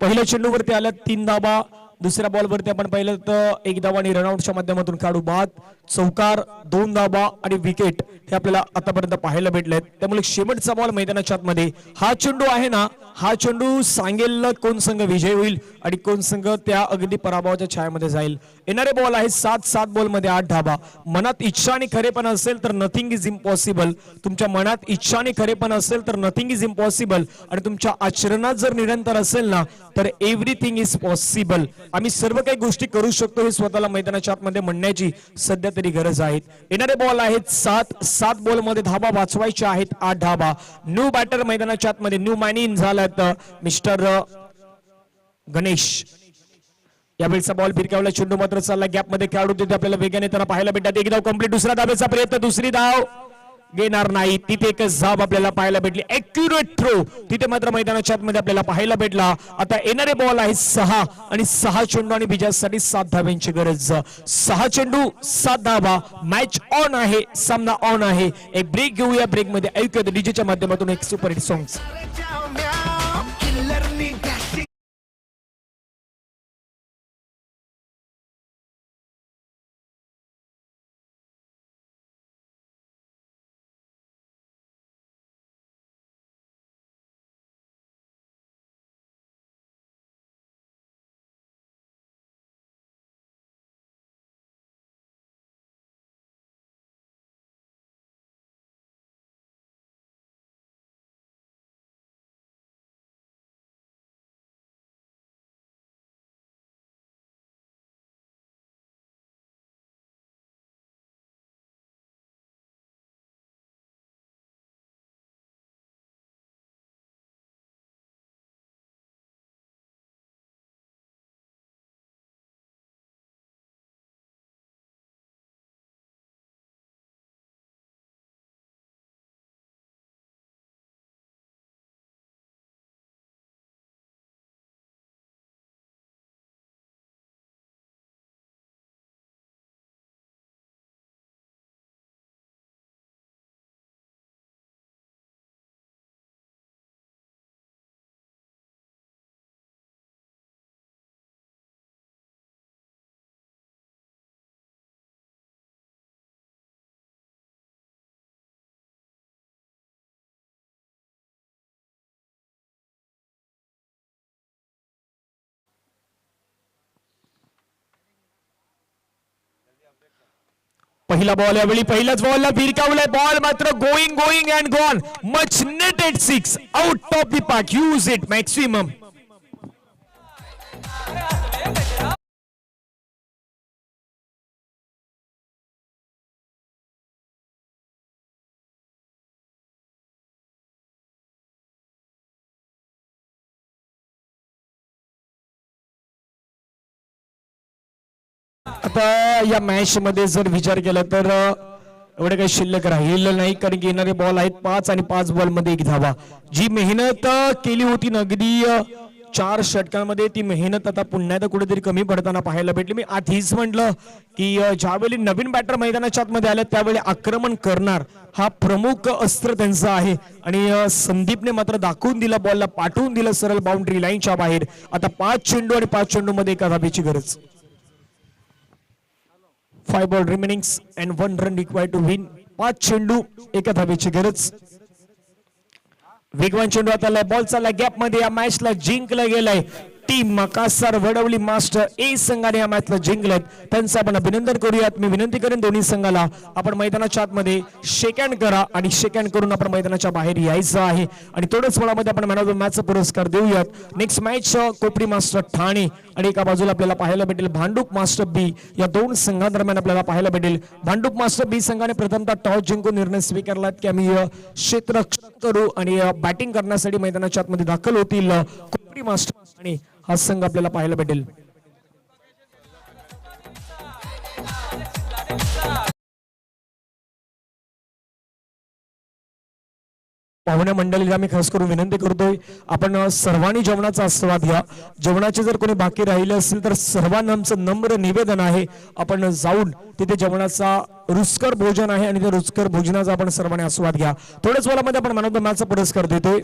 पहिल्या चेंडूवरती आल्या 3 धाबा. दुसऱ्या बॉलवरती आपण पाहिलं तर 1 धावा आणि रनआउटच्या माध्यमातून खेळाडू बाद, चौकार, 2 धाबा आणि विकेट हे आपल्याला आतापर्यंत पाहायला भेटलेत. त्यामुळे शेवटचा बॉल मैदानाच्या आतमध्ये हा चेंडू आहे ना, हा चेंडू सांगेल कोण संघ विजय होईल आणि कोण संघ त्या अगदी पराभवाच्या छायामध्ये जाईल. येणारे बॉल आहे 7 बॉल मध्ये 8 धाबा. मनात इच्छा आणि खरेपण असेल तर नथिंग इज इम्पॉसिबल. तुमच्या मनात इच्छा आणि खरेपण असेल तर नथिंग इज इम्पॉसिबल आणि तुमच्या आचरणात जर निरंतर असेल ना तर एव्हरीथिंग इज पॉसिबल. आम्ही सर्व काही गोष्टी करू शकतो हे स्वतःला मैदानाच्या आतमध्ये म्हणण्याची सध्या तरी गरज आहे. येणारे बॉल आहेत 7 बॉल मध्ये धाबा वाचवायचे आहेत 8 धाबा. न्यू बॅटर मैदानाच्या आतमध्ये न्यू मॅन इन झालात मिस्टर गणेश. यावेळेचा बॉल फिरकावला, चेंडू मात्र चालला गॅप मध्ये, खेळाडू तिथे आपल्याला वेगाने त्यांना पाहायला भेटतात. एक धाव कंप्लीट, दुसरा धावेचा प्रयत्न, दुसरी धाव घेणार नाही. तिथे एकच धाव आपल्याला पाहायला भेटली. ऍक्युरेट थ्रो तिथे मात्र मैदानाच्या आतमध्ये आपल्याला पाहायला भेटला. आता येणारे बॉल आहे 6 आणि 6 चेंडू आणि विजयासाठी 7 धाव्यांची गरज. 6 चेंडू 7 धावा. मॅच ऑन आहे, सामना ऑन आहे. एक ब्रेक घेऊया, ब्रेक मध्ये ऐकूया डीजेच्या माध्यमातून एक सुपरहिट सॉंग्स. पहिला बॉल यावेळी पहिल्याच बॉलला भिरकावलाय. बॉल मात्र going and gone. Much netted 6 out of the park. Use it maximum. आता या मॅच मध्ये जर विचार केला तर एवढे काही शिल्लक राहिलेलं नाही, कारण की येणारे बॉल आहेत 5 आणि 5 बॉल मध्ये 1 धावा. जी मेहनत केली होती ना अगदी 4 षटकांमध्ये, ती मेहनत आता पुन्हा एकदा कुठेतरी कमी पडताना पाहायला भेटली. मी आधीच म्हटलं की ज्यावेळी नवीन बॅटर मैदानाच्या आतमध्ये आले त्यावेळी आक्रमण करणार हा प्रमुख अस्त्र त्यांचा आहे आणि संदीपने मात्र दाखवून दिला, बॉलला पाठवून दिलं सरळ बाउंड्री लाईनच्या बाहेर. आता 5 चेंडू आणि 5 चेंडू मध्ये 1 धाब्याची गरज. 5 ball remaining and 1 run required to win. 5 चेंडू 1 धाब्याची गरज. वेगवान चेंडू आता बॉल चालला गॅप मध्ये. या मॅचला जिंकला गेलाय टीम मकासर वडवली मास्टर ए संघाने या मॅचला जिंकलेत. त्यांचं आपण अभिनंदन करूयात. मी विनंती करेन दोन्ही संघाला आपण मैदानाच्या आतमध्ये शेक हँड करा आणि शेक हँड करून आपण मैदानाच्या बाहेर यायचं आहे आणि थोड्याच वेळामध्ये आपण मॅन ऑफ द मॅचचा पुरस्कार देऊयात. नेक्स्ट मॅच कोपरी मास्टर ठाणे आणि एका बाजूला आपल्याला पाहायला भेटेल भांडूप मास्टर बी. या 2 संघांदरम्यान आपल्याला पाहायला भेटेल. भांडूप मास्टर बी संघाने प्रथमतः टॉस जिंकून निर्णय स्वीकारला की आम्ही क्षेत्ररक्षण करू आणि बॅटिंग करण्यासाठी मैदानाच्या आतमध्ये दाखल होतील. कोपरी मास्टर आणि हा संघ आपल्याला पाहायला भेटेल. पाहुण्या मंडळीला मी खास करून विनंती करतोय आपण सर्वांनी जेवणाचा आस्वाद घ्या. जेवणाचे जर कोणी बाकी राहिले असेल तर सर्वांना आमचं नम्र निवेदन आहे आपण जाऊन तिथे जेवणाचा रुचकर भोजन आहे आणि त्या रुचकर भोजनाचा आपण सर्वांनी आस्वाद घ्या. थोड्याच वेळामध्ये आपण मॅन ऑफ द मॅचचा पुरस्कार देतोय.